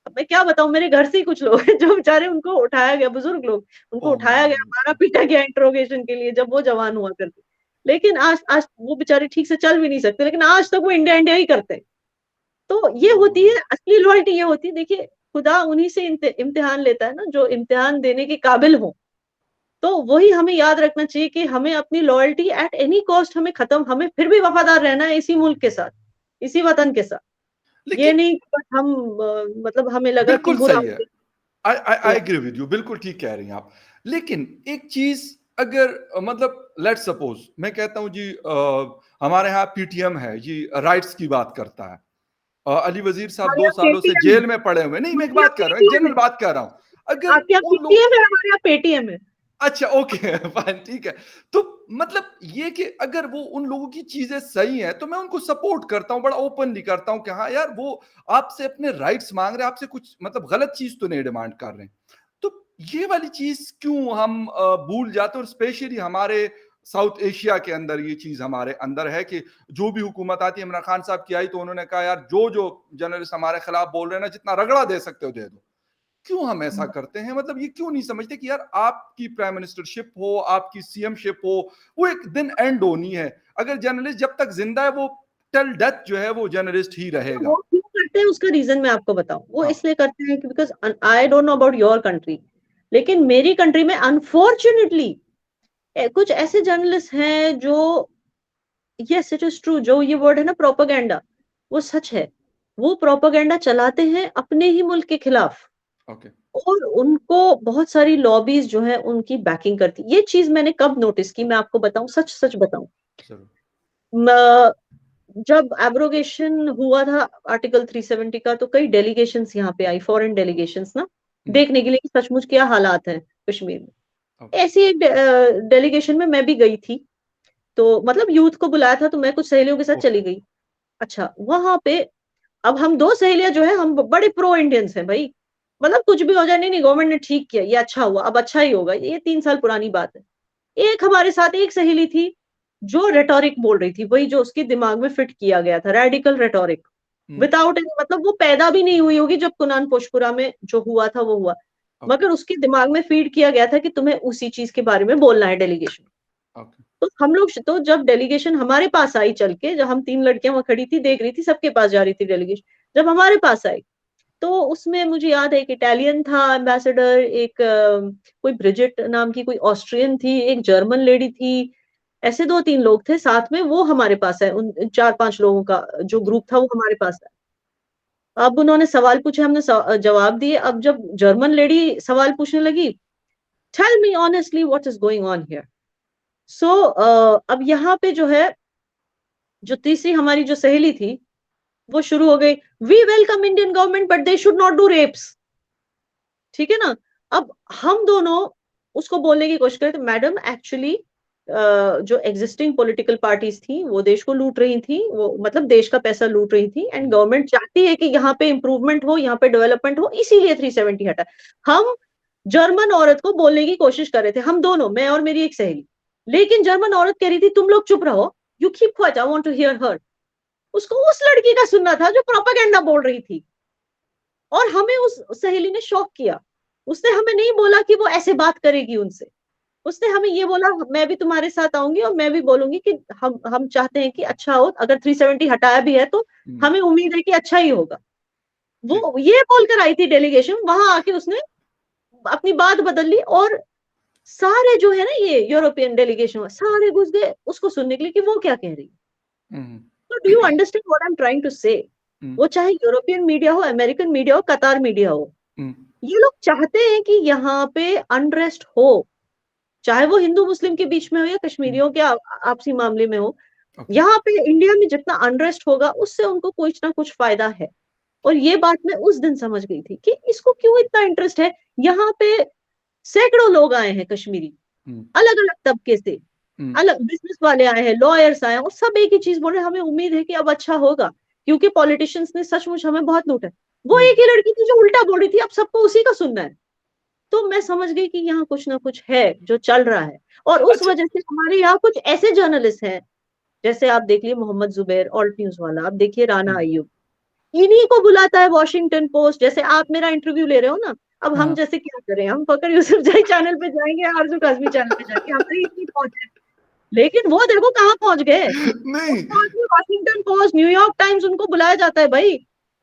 [SPEAKER 2] अब मैं क्या बताऊँ मेरे घर से ही कुछ लोग हैं जो बेचारे उनको उठाया गया बुजुर्ग लोग, उनको
[SPEAKER 1] ओह
[SPEAKER 2] उठाया गया,
[SPEAKER 1] माय
[SPEAKER 2] मारा-पीटा गया इंटरोगेशन के लिए जब वो जवान हुआ करते। लेकिन आज आज वो बेचारे ठीक से चल भी नहीं सकते, लेकिन आज तक वो इंडिया, इंडिया ही करते हैं। तो ये होती
[SPEAKER 1] गॉड!
[SPEAKER 2] है असली लॉयल्टी ये होती है देखिए, खुदा उन्हीं से इम्तिहान लेता है ना जो इम्तिहान देने के काबिल हों। तो वही हमें याद रखना चाहिए कि हमें अपनी लॉयल्टी एट एनी कॉस्ट हमें फिर भी वफ़ादार रहना है इसी मुल्क के साथ, इसी वतन के साथ। ये
[SPEAKER 1] लेकिन
[SPEAKER 2] नहीं कि बस हम मतलब हमें लगा कि
[SPEAKER 1] बिल्कुल
[SPEAKER 2] बुरा
[SPEAKER 1] सही है। आई एग्री विद यू, बिल्कुल ठीक कह रही हैं आप। लेकिन एक चीज, अगर मतलब लेट्स सपोज मैं कहता हूं जी, हमारे यहाँ पीटीएम है जी, राइट्स की बात करता है। अली वजीर साहब
[SPEAKER 2] हमारे
[SPEAKER 1] 2
[SPEAKER 2] यहाँ
[SPEAKER 1] सालों से
[SPEAKER 2] पेटीएम है,
[SPEAKER 1] जेल में पड़े हुए हैं। नहीं, मैं एक
[SPEAKER 2] हमारे यहाँ
[SPEAKER 1] बात कर रहा हूं, एक
[SPEAKER 2] पेटीएम
[SPEAKER 1] जनरल
[SPEAKER 2] है।
[SPEAKER 1] बात कर रहा हूं। अगर
[SPEAKER 2] आपके यहाँ
[SPEAKER 1] उन लोग,
[SPEAKER 2] पीटीएम है, हमारे यहाँ पेटीएम है।
[SPEAKER 1] अच्छा ओके फाइन, ठीक है। तो मतलब ये कि अगर वो उन लोगों की चीजें सही हैं तो मैं उनको सपोर्ट करता हूं, बड़ा ओपनली करता हूं कि हाँ यार, वो आपसे अपने राइट्स मांग रहे हैं, आपसे कुछ मतलब गलत चीज तो नहीं डिमांड कर रहे हैं। तो ये वाली चीज क्यों हम भूल जाते हैं? और स्पेशली हमारे साउथ एशिया के अंदर ये चीज हमारे अंदर है कि जो भी हुकूमत आती है, इमरान खान साहब की आई तो उन्होंने कहा यार, जो जो जर्नलिस्ट हमारे खिलाफ बोल रहे हैं ना, जितना रगड़ा दे सकते हो दे दो। क्यों हम ऐसा करते हैं? मतलब ये क्यों नहीं समझते कि यार, आपकी प्राइम मिनिस्टरशिप हो, आपकी सीएमशिप हो, वो एक दिन एंड होनी है। अगर जर्नलिस्ट जब तक जिंदा है, वो टिल डेथ जो है वो जर्नलिस्ट ही
[SPEAKER 2] वो
[SPEAKER 1] रहेगा।
[SPEAKER 2] क्यों करते हैं उसका रीजन मैं आपको बताऊं। वो
[SPEAKER 1] हाँ।
[SPEAKER 2] इसलिए करते हैं कि because I don't know about your country, लेकिन मेरी कंट्री में अनफॉर्चुनेटली कुछ ऐसे जर्नलिस्ट हैं जो, यस इट इज ट्रू, जो ये वर्ड है ना प्रोपेगेंडा, वो सच है। वो प्रोपेगेंडा चलाते हैं अपने ही मुल्क के खिलाफ,
[SPEAKER 1] ओके।
[SPEAKER 2] और उनको बहुत सारी लॉबीज जो है उनकी बैकिंग करती। ये चीज मैंने कब नोटिस की, मैं आपको बताऊं, सच सच बताऊं।
[SPEAKER 1] जरूर।
[SPEAKER 2] म- जब एब्रोगेशन हुआ था आर्टिकल 370 का, तो कई डेलीगेशंस यहाँ पे आई, फॉरेन डेलीगेशंस ना, देखने के लिए कि सचमुच क्या हालात हैं कश्मीर में।
[SPEAKER 1] ओके।
[SPEAKER 2] ऐसी एक डेलीगेशन में मैं भी गई थी। तो मतलब यूथ को बुलाया था, तो मैं कुछ सहेलियों के साथ चली
[SPEAKER 1] ओके।
[SPEAKER 2] गई। अच्छा, वहां पे अब हम दो सहेलियां जो है, हम बड़े प्रो इंडियंस हैं भाई। मतलब कुछ भी हो जाए, नहीं नहीं गवर्नमेंट ने ठीक किया, ये अच्छा हुआ, अब अच्छा ही होगा, ये 3 साल पुरानी बात है। एक हमारे साथ एक सहेली थी जो रेटोरिक बोल रही थी, वही जो उसके दिमाग में फिट किया गया था, रेडिकल रेटोरिक, विदाउट एनी, मतलब वो पैदा भी नहीं हुई होगी जब कुनान पोशपुरा में जो हुआ था वो हुआ,
[SPEAKER 1] ओके।
[SPEAKER 2] मगर उसके दिमाग में फीड किया गया था कि तुम्हें उसी चीज के बारे में बोलना है डेलीगेशन।
[SPEAKER 1] ओके।
[SPEAKER 2] तो हम लोग, तो जब डेलीगेशन हमारे पास आई चल के, जब हम 3 लड़कियां वहां खड़ी थी देख रही थी, सबके पास जा रही थी डेलीगेशन, जब हमारे पास आई, तो उसमें मुझे याद है एक इटालियन था एम्बेसडर, एक कोई ब्रिजिट नाम की कोई ऑस्ट्रियन थी, एक जर्मन लेडी थी, ऐसे 2-3 लोग थे साथ में, वो हमारे पास है, उन 4-5 लोगों का जो
[SPEAKER 1] जी।
[SPEAKER 2] ग्रुप था वो हमारे पास है। अब उन्होंने सवाल पूछे, हमने जवाब दिए। अब जब जर्मन लेडी सवाल पूछने लगी, tell me honestly what is going on here. So अब यहाँ पे जो है, जो तीसरी हमारी जो सहेली थी, वो शुरू हो गई, we welcome Indian government but they should not do rapes. ठीक है ना। अब हम दोनों उसको बोलने की कोशिश करें, तो मैडम एक्चुअली जो एग्जिस्टिंग पॉलिटिकल पार्टीज थी वो देश को लूट रही थी, वो मतलब देश का पैसा लूट रही थी, एंड गवर्नमेंट चाहती है कि यहाँ पे इंप्रूवमेंट हो, यहाँ पे डेवलपमेंट हो, इसीलिए 370 हटा। हम जर्मन औरत को बोलने की कोशिश कर रहे थे, हम दोनों, मैं और मेरी एक सहेली, लेकिन जर्मन औरत कह रही थी तुम लोग चुप रहो, you keep quiet, I want to hear her. उसको उस लड़की का सुनना था जो प्रोपेगेंडा बोल रही थी। और हमें उस सहेली ने शॉक किया। उसने हमें नहीं बोला कि वो ऐसे बात करेगी उनसे, उसने हमें ये बोला, मैं भी तुम्हारे साथ आऊंगी और मैं भी बोलूंगी कि हम चाहते हैं कि अच्छा हो, अगर 370 हटाया भी है तो हमें उम्मीद है कि अच्छा ही होगा।
[SPEAKER 1] जी।
[SPEAKER 2] वो ये बोलकर आई थी डेलीगेशन, वहां आके उसने अपनी बात बदल ली, और सारे जो है ना ये यूरोपियन डेलीगेशन सारे घुस गए उसको सुनने के लिए कि वो क्या कह रही है।
[SPEAKER 1] हम्म।
[SPEAKER 2] तो do you understand what I am trying to say. वो चाहे यूरोपियन मीडिया हो, अमेरिकन मीडिया हो, कतार मीडिया हो, ये लोग चाहते हैं कि यहाँ पे अनरेस्ट हो, चाहे वो हिंदू मुस्लिम के बीच में हो या कश्मीरियों के आपसी मामले में हो।
[SPEAKER 1] ओके।
[SPEAKER 2] यहाँ पे इंडिया में जितना अनरेस्ट होगा उससे उनको कुछ ना कुछ फायदा है। और ये बात मैं उस दिन समझ गई थी कि इसको क्यों इतना इंटरेस्ट है। यहाँ पे सैकड़ों लोग आए हैं कश्मीरी, अलग अलग तबके से, अलग बिजनेस वाले आए हैं, लॉयर्स आए हैं, और सब एक ही चीज बोल रहे हैं, हमें उम्मीद है कि अब अच्छा होगा, क्योंकि पॉलिटिशियंस ने सचमुच हमें बहुत लूटा है। वो एक ही लड़की थी जो उल्टा बोल रही थी, अब सबको उसी का सुनना है। तो मैं समझ गई कि यहाँ कुछ ना कुछ है जो चल रहा है। और उस
[SPEAKER 1] अच्छा।
[SPEAKER 2] वजह से हमारे यहाँ कुछ ऐसे जर्नलिस्ट हैं, जैसे आप देख लिए मोहम्मद जुबैर ऑल्ट न्यूज वाला, आप देखिए राना अय्यूब, इन्हीं को बुलाता है वॉशिंगटन पोस्ट। जैसे आप मेरा इंटरव्यू ले रहे हो ना, अब हम
[SPEAKER 1] हाँ।
[SPEAKER 2] जैसे क्या करें, हम फकर यूसुफजई चैनल पे जाएंगे, आरजू काजमी चैनल पे जाएंगे, हमारी इतनी पहुंच है। लेकिन वो देखो कहाँ पहुंच गए, वो
[SPEAKER 1] नहीं।
[SPEAKER 2] पहुंच गए वॉशिंगटन पोस्ट, न्यूयॉर्क टाइम्स, उनको बुलाया जाता है भाई।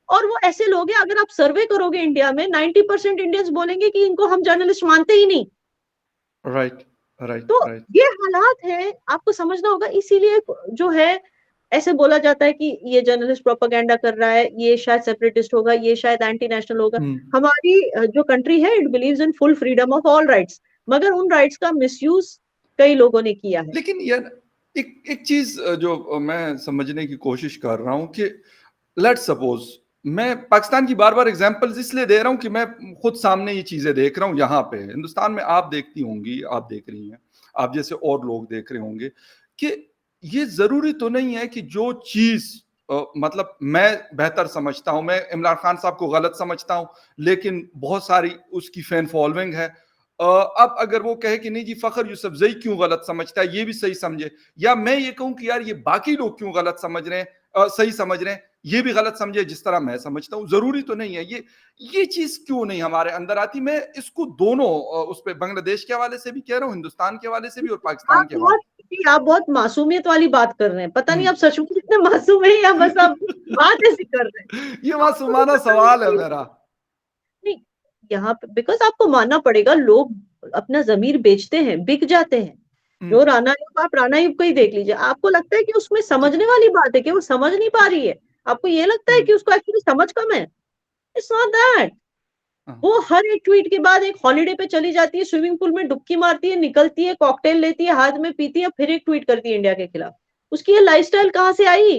[SPEAKER 2] और वो ऐसे लोग हैं, अगर आप सर्वे करोगे इंडिया में, 90% इंडियंस बोलेंगे कि इनको हम जर्नलिस्ट मानते ही नहीं।
[SPEAKER 1] राइट। राइट।
[SPEAKER 2] तो
[SPEAKER 1] राइट।
[SPEAKER 2] ये हालात है, आपको समझना होगा। इसीलिए जो है, ऐसे बोला जाता है कि ये जर्नलिस्ट प्रोपागेंडा कर रहा है, ये शायद सेपरेटिस्ट होगा, ये शायद एंटी नेशनल होगा। हमारी जो कंट्री है, it believes in full freedom of all rights, मगर उन राइट्स का मिसयूज कई लोगों ने किया है।
[SPEAKER 1] लेकिन यार एक एक चीज जो मैं समझने की कोशिश कर रहा हूं कि लेट्स सपोज, मैं पाकिस्तान की बार बार एग्जांपल्स इसलिए दे रहा हूं कि मैं खुद सामने ये चीजें देख रहा हूं। यहाँ पे हिंदुस्तान में आप देखती होंगी, आप देख रही हैं, आप जैसे और लोग देख रहे होंगे कि ये जरूरी तो नहीं है कि जो चीज मतलब मैं बेहतर समझता हूं, मैं इमरान खान साहब को गलत समझता हूं, लेकिन बहुत सारी उसकी फैन फॉलोइंग है। अब अगर वो कहे कि नहीं जी फखर यूसुफजई क्यों गलत समझता है, ये भी सही समझे, या मैं ये कहूं कि यार ये बाकी लोग क्यों गलत समझ रहे हैं, सही समझ रहे हैं, ये भी गलत समझे जिस तरह मैं समझता हूं, जरूरी तो नहीं है। ये चीज क्यों नहीं हमारे अंदर आती? मैं इसको दोनों उस पे बांग्लादेश के हवाले से भी कह रहा हूं, हिंदुस्तान के हवाले से भी और पाकिस्तान
[SPEAKER 2] आप
[SPEAKER 1] के हवाले।
[SPEAKER 2] बहुत आप बहुत मासूमियत वाली बात कर रहे हैं, पता नहीं
[SPEAKER 1] हम्म।
[SPEAKER 2] आप सचमुच इतने मासूम हैं या बस आप बात ऐसी कर रहे हैं।
[SPEAKER 1] ये
[SPEAKER 2] आपको भी
[SPEAKER 1] मासूमाना
[SPEAKER 2] पता
[SPEAKER 1] सवाल है
[SPEAKER 2] नहीं।
[SPEAKER 1] मेरा।
[SPEAKER 2] नहीं, यहाँ पे बिकॉज आपको मानना पड़ेगा, लोग अपना जमीर बेचते हैं, बिक जाते हैं।
[SPEAKER 1] हम्म।
[SPEAKER 2] जो राना युग, आप राना युग को ही देख लीजिए, आपको लगता है कि उसमें समझने वाली बात है कि वो समझ नहीं पा रही है, आपको ये लगता है
[SPEAKER 1] हम्म।
[SPEAKER 2] कि उसको एक्चुअली समझ कम है। It's not that.
[SPEAKER 1] हाँ।
[SPEAKER 2] वो हर एक ट्वीट के बाद एक हॉलीडे पे चली जाती है, स्विमिंग पूल में डुबकी मारती है, निकलती है, कॉकटेल लेती है, हाथ में पीती है, फिर एक ट्वीट करती है इंडिया के खिलाफ। उसकी ये लाइफस्टाइल कहाँ से आई?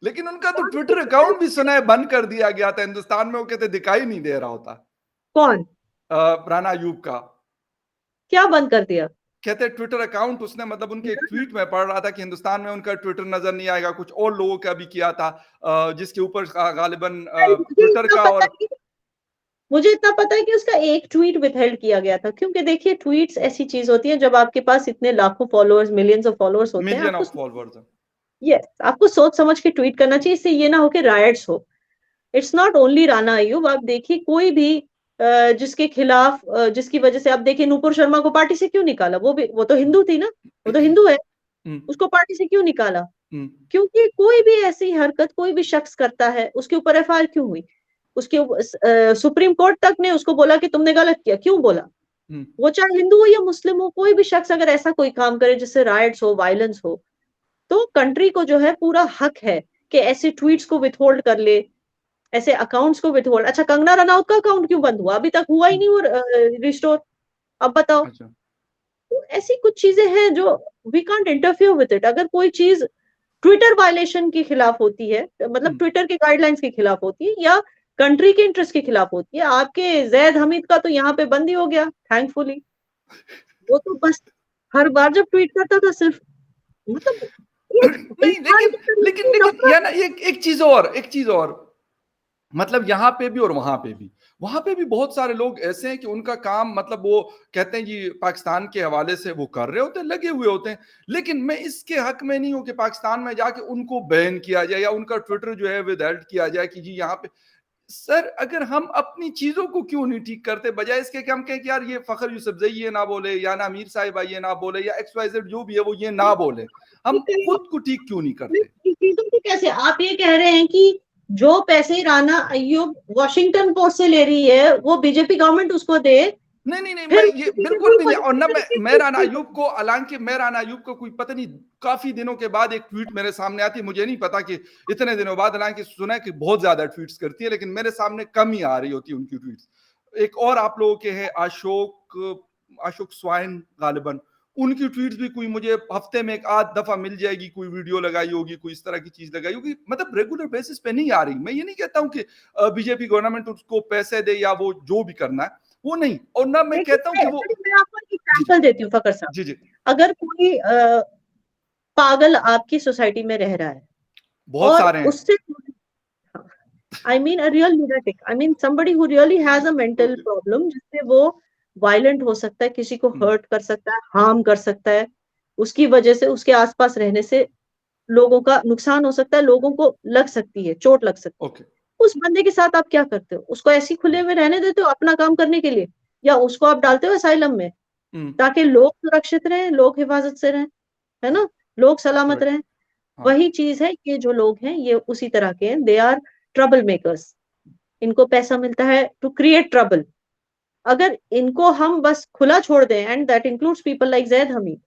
[SPEAKER 1] लेकिन उनका तो
[SPEAKER 2] कौन सी
[SPEAKER 1] ट्विटर अकाउंट भी
[SPEAKER 2] लाइफस्टाइल?
[SPEAKER 1] सुना है बंद कर दिया गया था हिंदुस्तान में, वो कहते दिखाई नहीं दे रहा होता।
[SPEAKER 2] कौन?
[SPEAKER 1] राना अयूब का।
[SPEAKER 2] क्या बंद कर दिया?
[SPEAKER 1] कहते ट्विटर अकाउंट उसने, मतलब उनके एक ट्वीट में पढ़ रहा था कि हिंदुस्तान में उनका ट्विटर नजर नहीं आएगा, कुछ और लोगों का भी किया था, जिसके ऊपर गालिबन
[SPEAKER 2] मुझे
[SPEAKER 1] ट्विटर
[SPEAKER 2] इतना
[SPEAKER 1] का
[SPEAKER 2] पता
[SPEAKER 1] और।
[SPEAKER 2] है, मुझे इतना पता है कि उसका एक ट्वीट विथहेल्ड किया गया था, क्योंकि देखिए ट्वीट्स ऐसी चीज होती है, जब आपके पास इतने लाखों फॉलोअर्स, मिलियंस ऑफ फॉलोअर्स होते हैं,
[SPEAKER 1] मिलियन
[SPEAKER 2] आपको
[SPEAKER 1] ऑफ फॉलोअर्स।
[SPEAKER 2] यस, आपको सोच समझ के ट्वीट करना चाहिए, इससे ये ना हो कि रायट्स हो। It's not only Rana Ayub, आप देखिए कोई भी जिसके खिलाफ, जिसकी वजह से आप देखिए नूपुर शर्मा को पार्टी से क्यों निकाला, वो भी, वो तो हिंदू थी ना, वो तो हिंदू है, उसको पार्टी से क्यों निकाला? क्योंकि कोई भी ऐसी हरकत कोई भी शख्स करता है, उसके ऊपर एफआईआर क्यों हुई? उसके सुप्रीम कोर्ट तक ने उसको बोला कि तुमने गलत किया, क्यों बोला? वो चाहे हिंदू हो या मुस्लिम हो, कोई भी शख्स अगर ऐसा कोई काम करे जिससे राइट्स हो, वायलेंस हो, तो कंट्री को जो है पूरा हक है कि ऐसे ट्वीट्स को विथहोल्ड कर ले, ऐसे अकाउंट्स को विथहोल्ड। अच्छा, कंगना रनौत का अकाउंट क्यों बंद हुआ? अभी तक हुआ ही नहीं वो रिस्टोर। अब बताओ।
[SPEAKER 1] अच्छा।
[SPEAKER 2] तो ऐसी कुछ चीजें हैं जो we can't interfere with it. अगर कोई चीज ट्विटर वायलेशन के खिलाफ होती है, मतलब ट्विटर के गाइडलाइंस के खिलाफ होती है, या कंट्री के इंटरेस्ट के खिलाफ होती है, आपके जैद हमीद का तो यहाँ पे बंद ही हो गया थैंकफुली। वो तो बस हर बार जब ट्वीट करता था सिर्फ, मतलब ये
[SPEAKER 1] नहीं,
[SPEAKER 2] इंसान
[SPEAKER 1] लेकिन
[SPEAKER 2] के अंदर
[SPEAKER 1] लेकिन
[SPEAKER 2] इतनी
[SPEAKER 1] लेकिन
[SPEAKER 2] नफरत।
[SPEAKER 1] या ना, एक चीज और, मतलब यहाँ पे भी और वहां पे भी बहुत सारे लोग ऐसे हैं कि उनका काम, मतलब वो कहते हैं जी पाकिस्तान के हवाले से वो कर रहे होते हैं, लगे हुए होते हैं, लेकिन मैं इसके हक में नहीं हूं कि पाकिस्तान में जाके उनको बैन किया जाए या उनका ट्विटर जो है विदहेल्ड किया जाए कि जी यहाँ पे। सर, अगर हम अपनी चीजों को क्यों नहीं ठीक करते, बजाय इसके कि हम कहें कि यार ये फखर यूसुफजई ये ना बोले, या ना अमीर साहिबा ये ना बोले, या एक्स वाई जेड जो भी है वो ये ना बोले, हम खुद को ठीक क्यों नहीं करते?
[SPEAKER 2] चीजों को कैसे आप ये कह रहे हैं कि जो पैसे राना अय्यूब वॉशिंगटन पोस्ट से ले रही है, वो बीजेपी गवर्नमेंट उसको दे,
[SPEAKER 1] नहीं नहीं नहीं, मैं
[SPEAKER 2] फिर
[SPEAKER 1] ये
[SPEAKER 2] वो
[SPEAKER 1] बिल्कुल
[SPEAKER 2] बीजेपी
[SPEAKER 1] भी नहीं। और ना
[SPEAKER 2] पॉलिटिशियन के
[SPEAKER 1] मैं राना
[SPEAKER 2] ट्वीट
[SPEAKER 1] अयूब को, हालांकि मैं राना अयूब को कोई पता नहीं, काफी दिनों के बाद एक ट्वीट मेरे सामने आती है, मुझे नहीं पता कि इतने दिनों बाद, हालांकि सुना है कि बहुत ज्यादा ट्वीट्स करती है, लेकिन मेरे सामने कम ही आ रही होती है उनकी ट्वीट्स। एक और आप लोगों के हैं अशोक, अशोक स्वाइन गालिबन, उनकी ट्वीट्स भी कोई मुझे हफ्ते में एक आध दफा मिल जाएगी, कोई वीडियो लगाई होगी, कोई इस तरह की चीज लगाई होगी, मतलब रेगुलर बेसिस पे नहीं आ रही। मैं ये नहीं कहता हूं कि बीजेपी गवर्नमेंट उसको पैसे दे या वो जो भी करना है वो नहीं, और ना मैं
[SPEAKER 2] लेकिन
[SPEAKER 1] कहता हूं कि वो।
[SPEAKER 2] मैं आपको एक
[SPEAKER 1] जी जी
[SPEAKER 2] एग्जाम्पल देती हूँ फकर साहब।
[SPEAKER 1] जी जी।
[SPEAKER 2] अगर कोई पागल आपकी सोसाइटी में रह रहा है,
[SPEAKER 1] बहुत
[SPEAKER 2] और
[SPEAKER 1] सारे हैं।
[SPEAKER 2] उससे, I mean a real lunatic, I mean somebody who really has a mental
[SPEAKER 1] okay.
[SPEAKER 2] problem, जिससे वो वायलेंट हो सकता है, किसी को हर्ट कर सकता है, हार्म कर सकता है, उसकी वजह से, उसके आसपास रहने से लोगों का नुकसान हो सकता है, लोगों को लग सकती है, चोट लग सकती
[SPEAKER 1] ओके।
[SPEAKER 2] है। उस बंदे के साथ आप क्या करते हो? उसको ऐसी खुले में रहने देते हो अपना काम करने के लिए, या उसको आप डालते हो असाइलम में, ताकि लोग सुरक्षित रहें, लोग हिफाजत से रहें, है ना, लोग सलामत
[SPEAKER 1] करेक्ट।
[SPEAKER 2] रहें?
[SPEAKER 1] हाँ।
[SPEAKER 2] वही चीज है, ये जो लोग हैं ये उसी तरह के हैं, दे आर ट्रबल मेकर्स। इनको पैसा मिलता है टू क्रिएट ट्रबल। अगर इनको हम बस खुला छोड़ दें, and that includes people like Zaid Hamid,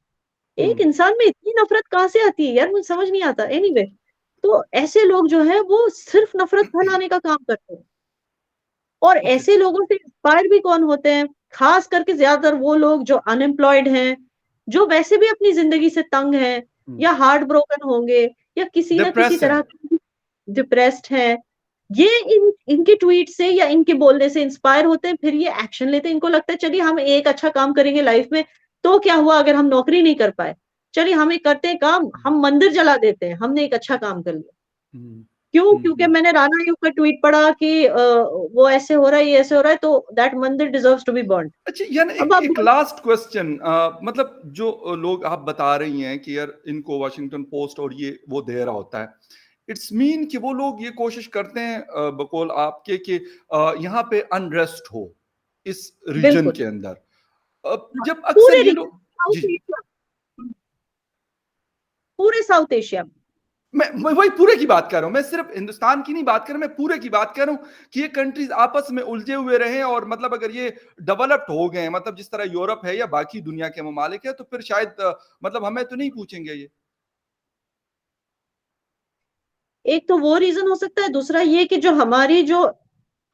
[SPEAKER 2] एक इंसान में इतनी नफरत कहां से आती है यार, मुझे समझ नहीं आता। एनीवे, तो ऐसे लोग जो है वो सिर्फ नफरत फैलाने का काम करते हैं। और
[SPEAKER 1] ओके।
[SPEAKER 2] ऐसे लोगों से इंस्पायर भी कौन होते हैं? खास करके ज्यादातर वो लोग जो अनएम्प्लॉयड हैं, जो वैसे भी अपनी जिंदगी से तंग हैं, या हार्ट ब्रोकन होंगे, या किसी ना किसी
[SPEAKER 1] डिप्रेस है।
[SPEAKER 2] तरह डिप्रेस्ड हैं। ये इनके ट्वीट से या इनके बोलने से इंस्पायर होते हैं, फिर ये एक्शन लेते हैं। इनको लगता है चलिए हम एक अच्छा काम करेंगे लाइफ में, तो क्या हुआ अगर हम नौकरी नहीं कर पाए? चलिए हम एक करते हैं काम, हम मंदिर जला देते हैं, हमने एक अच्छा काम कर लिया।
[SPEAKER 1] हम्म,
[SPEAKER 2] क्यों? क्योंकि
[SPEAKER 1] हम्म।
[SPEAKER 2] मैंने राणा यूं का ट्वीट पढ़ा कि वो ऐसे हो रहा है, ये ऐसे हो रहा है, तो दैट मंदिर डिजर्व्स टू बी बर्न्ड।
[SPEAKER 1] अच्छा, यानी
[SPEAKER 2] अब
[SPEAKER 1] एक
[SPEAKER 2] आप
[SPEAKER 1] एक लास्ट क्वेश्चन, मतलब जो लोग आप बता रही हैं कि यार इनको वॉशिंगटन पोस्ट और ये वो दे रहा होता है, इट्स मीन कि वो लोग ये कोशिश करते हैं बकौल आपके कि यहाँ पे अनरेस्ट हो इस रीजन
[SPEAKER 2] बिल्कुल।
[SPEAKER 1] के अंदर।
[SPEAKER 2] हाँ,
[SPEAKER 1] जब अक्सर
[SPEAKER 2] पूरे
[SPEAKER 1] ये
[SPEAKER 2] रीजन,
[SPEAKER 1] लोग।
[SPEAKER 2] साउथ
[SPEAKER 1] जी।
[SPEAKER 2] एशिया, पूरे साउथ एशिया में।
[SPEAKER 1] मैं वही पूरे की बात कर रहा हूं, मैं सिर्फ हिंदुस्तान की नहीं बात कर रहा, मैं पूरे की बात कर रहा हूं कि ये कंट्रीज आपस में उलझे हुए रहे, और मतलब अगर ये डेवलप्ड हो गए, मतलब जिस तरह यूरोप है या बाकी दुनिया के ममालिक है, तो फिर शायद मतलब हमें तो नहीं पूछेंगे ये।
[SPEAKER 2] एक तो वो रीजन हो सकता है, दूसरा ये कि जो हमारी जो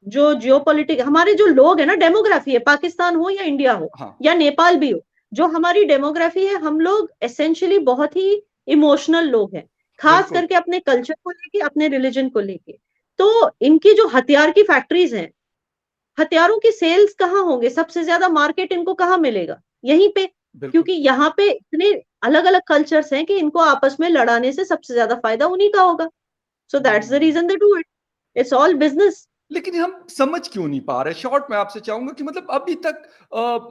[SPEAKER 2] जो जियोपॉलिटिक, हमारे जो लोग है ना, डेमोग्राफी है, पाकिस्तान हो या इंडिया हो
[SPEAKER 1] हाँ।
[SPEAKER 2] या नेपाल भी हो, जो हमारी डेमोग्राफी है, हम लोग एसेंशियली बहुत ही इमोशनल लोग हैं, खास
[SPEAKER 1] बिल्कुल।
[SPEAKER 2] करके अपने कल्चर को लेके, अपने रिलीजन को लेके। तो इनकी जो हथियार की फैक्ट्रीज हैं, हथियारों की सेल्स कहाँ होंगे? सबसे ज्यादा मार्केट इनको कहाँ मिलेगा? यहीं पे।
[SPEAKER 1] बिल्कुल।
[SPEAKER 2] क्योंकि यहाँ पे इतने अलग अलग कल्चर्स हैं कि इनको आपस में लड़ाने से सबसे ज्यादा फायदा उन्हीं का होगा। So that's the
[SPEAKER 1] hmm.
[SPEAKER 2] Reason they do it. It's all business.
[SPEAKER 1] लेकिन हम समझ क्यों नहीं पा रहे? शॉर्ट में आपसे चाहूंगा कि मतलब अभी तक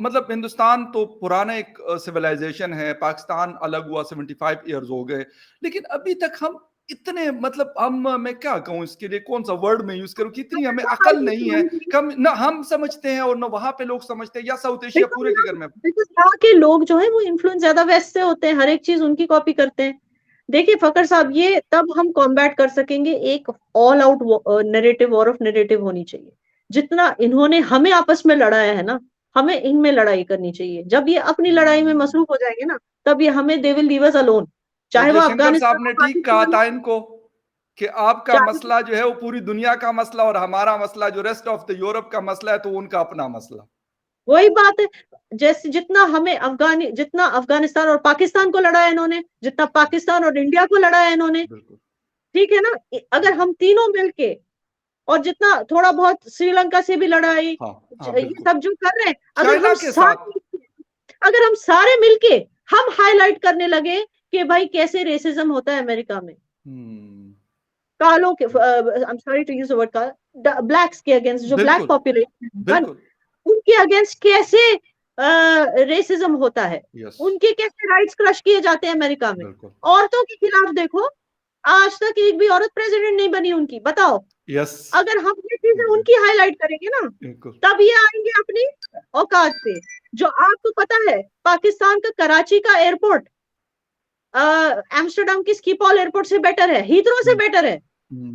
[SPEAKER 1] मतलब हिंदुस्तान तो पुराना एक सिविलाइजेशन है, पाकिस्तान अलग हुआ 75 ईयर्स हो गए, लेकिन अभी तक हम इतने मतलब हम, मैं क्या कहूँ इसके लिए, कौन सा वर्ड में यूज करूँ, कि इतनी हमें अकल नहीं है, कम ना हम समझते हैं और ना वहां पे लोग समझते हैं, या साउथ एशिया पूरे के घर में।
[SPEAKER 2] बिकॉज यहाँ के लोग जो है वो इन्फ्लुएंस ज्यादा वेस्ट से होते हैं, हर एक चीज उनकी कॉपी करते हैं। देखिए फकर साहब, ये तब हम कॉम्बैट कर सकेंगे, एक all out narrative, war of narrative होनी चाहिए। जितना इन्होंने हमें आपस में लड़ाया है ना, हमें इनमें लड़ाई करनी चाहिए। जब ये अपनी लड़ाई में
[SPEAKER 1] हम्म।
[SPEAKER 2] मसरूफ हो जाएंगे ना, तब ये हमें, they will leave us alone.
[SPEAKER 1] तो
[SPEAKER 2] चाहे वो
[SPEAKER 1] जयशंकर साहब
[SPEAKER 2] अफगानिस्तान हो,
[SPEAKER 1] ने ठीक कहा
[SPEAKER 2] पाकिस्तान
[SPEAKER 1] था
[SPEAKER 2] हो,
[SPEAKER 1] इनको कि आपका
[SPEAKER 2] चाहे
[SPEAKER 1] मसला जो है वो पूरी दुनिया का मसला, और हमारा मसला जो रेस्ट ऑफ द यूरोप का मसला है, तो उनका अपना मसला।
[SPEAKER 2] वही बात है। जैसे जितना अफगानिस्तान और पाकिस्तान को लड़ा है इन्होंने, जितना पाकिस्तान और इंडिया को लड़ा है इन्होंने,
[SPEAKER 1] बिल्कुल।
[SPEAKER 2] ठीक है ना? अगर हम तीनों मिलके, और जितना थोड़ा बहुत श्रीलंका से भी लड़ाई,
[SPEAKER 1] हाँ, हाँ,
[SPEAKER 2] ये
[SPEAKER 1] बिल्कुल।
[SPEAKER 2] सब जो कर रहे हैं,
[SPEAKER 1] चाइना के साथ।
[SPEAKER 2] अगर हम सारे मिलके हम हाईलाइट करने लगे कि भाई कैसे रेसिज्म होता है अमेरिका में,
[SPEAKER 1] हम्म।
[SPEAKER 2] कालों के,
[SPEAKER 1] yes.
[SPEAKER 2] I am sorry to use the word, का ब्लैक्स के अगेंस्ट, जो ब्लैक
[SPEAKER 1] बिल्कुल।
[SPEAKER 2] पॉपुलेशन है,
[SPEAKER 1] बिल्कुल।
[SPEAKER 2] उनके अगेंस्ट कैसे रेसिज्म होता है,
[SPEAKER 1] यस।
[SPEAKER 2] उनके कैसे राइट्स क्रश किए जाते हैं अमेरिका में।
[SPEAKER 1] बिल्कुल।
[SPEAKER 2] औरतों के खिलाफ देखो, आज तक एक भी औरत प्रेसिडेंट नहीं बनी उनकी, बताओ।
[SPEAKER 1] यस।
[SPEAKER 2] अगर हम ये चीजें उनकी
[SPEAKER 1] एग्जैक्ट।
[SPEAKER 2] हाईलाइट करेंगे ना,
[SPEAKER 1] बिल्कुल।
[SPEAKER 2] तब ये आएंगे अपनी औकात पे। जो आपको पता है, पाकिस्तान का कराची का एयरपोर्ट एम्स्टर्डम की स्कीपॉल एयरपोर्ट से बेटर है, हीथ्रो से बेटर है।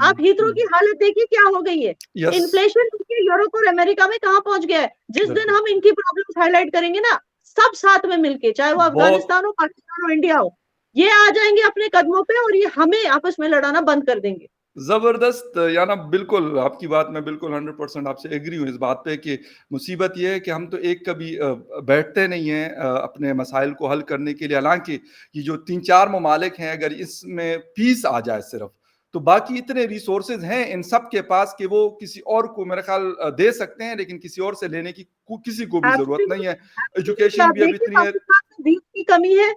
[SPEAKER 2] आप हीथ्रो की हालत देखिए क्या हो गई है।
[SPEAKER 1] यस।
[SPEAKER 2] इन्फ्लेशन यूरोप और अमेरिका में कहां पहुंच गया है? जिस दिन
[SPEAKER 1] बिल्कुल।
[SPEAKER 2] हम इनकी प्रॉब्लम्स हाईलाइट करेंगे ना, सब साथ में मिलके, चाहे वो
[SPEAKER 1] बहुत
[SPEAKER 2] अफगानिस्तान हो, पाकिस्तान हो, इंडिया हो, ये आ जाएंगे अपने कदमों पे और ये हमें आपस में लड़ाना बंद कर देंगे।
[SPEAKER 1] जबरदस्त, या ना बिल्कुल आपकी बात, मैं बिल्कुल 100% आपसे एग्री हूँ इस बात पे कि मुसीबत ये है कि हम तो एक कभी बैठते नहीं हैं अपने मसाइल को हल करने के लिए। हालांकि ये जो 3-4 ममालिक हैं, अगर इसमें पीस आ जाए सिर्फ, तो बाकी इतने रिसोर्सेज हैं इन सब के पास कि वो किसी और को मेरा ख्याल दे सकते हैं, लेकिन किसी और से लेने की किसी को भी जरूरत नहीं है।
[SPEAKER 2] एब्सोल्युटली।
[SPEAKER 1] एजुकेशन
[SPEAKER 2] आप
[SPEAKER 1] भी अब
[SPEAKER 2] देखिए
[SPEAKER 1] इतनी है।
[SPEAKER 2] पाकिस्तान में वीट की कमी है,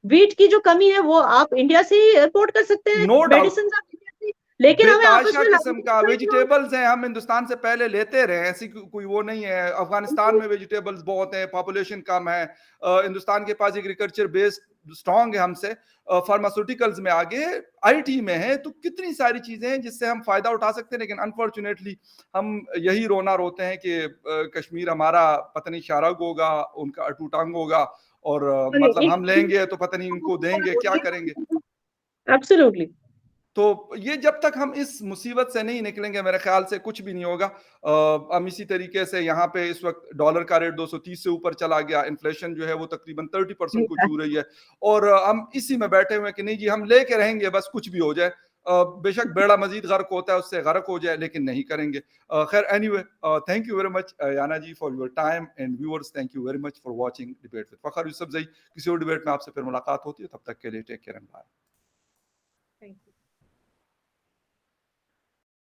[SPEAKER 2] वीट की जो कमी है वो आप इंडिया से ही इंपोर्ट कर सकते हैं,
[SPEAKER 1] नो डाउट।
[SPEAKER 2] मेडिसिन आप इंडिया से, लेकिन हमें आपस
[SPEAKER 1] बेताशा
[SPEAKER 2] में
[SPEAKER 1] किस्म
[SPEAKER 2] लड़ने
[SPEAKER 1] का
[SPEAKER 2] का ही हो।
[SPEAKER 1] वेजिटेबल्स हैं, हम हिंदुस्तान से पहले लेते रहे, ऐसी कोई वो नहीं है। अफगानिस्तान में वेजिटेबल्स बहुत हैं, पॉपुलेशन कम है, हिंदुस्तान के पास एग्रीकल्चर बेस्ड स्ट्रांग है हमसे, फार्मास्यूटिकल्स में आगे, आईटी में है, तो कितनी सारी चीजें हैं जिससे हम फायदा उठा सकते हैं। लेकिन अनफॉर्चुनेटली हम यही रोना रोते हैं कि कश्मीर हमारा पता नहीं शारग होगा, उनका अटूटंग होगा, और मतलब हम लेंगे तो पता नहीं इनको देंगे, क्या करेंगे।
[SPEAKER 2] एब्सोल्युटली।
[SPEAKER 1] तो ये जब तक हम इस मुसीबत से नहीं निकलेंगे, मेरे ख्याल से कुछ भी नहीं होगा। हम इसी तरीके से यहाँ पे इस वक्त डॉलर का रेट 230 से ऊपर चला गया, इन्फ्लेशन जो है वो तकरीबन 30% को छू रही है, और हम इसी में बैठे हुए हैं कि नहीं जी हम लेके रहेंगे बस कुछ भी हो जाए। बेशक बेड़ा मज़ीद गर्क होता है, उससे गर्क हो जाए, लेकिन नहीं करेंगे। खैर anyway, thank you very much Yana ji for your time, and viewers thank you very much for watching debate with Fakhar Yusufzai. किसी और डिबेट में आपसे फिर मुलाकात होती है, तब तक के लिए take care and bye.
[SPEAKER 2] Thank you.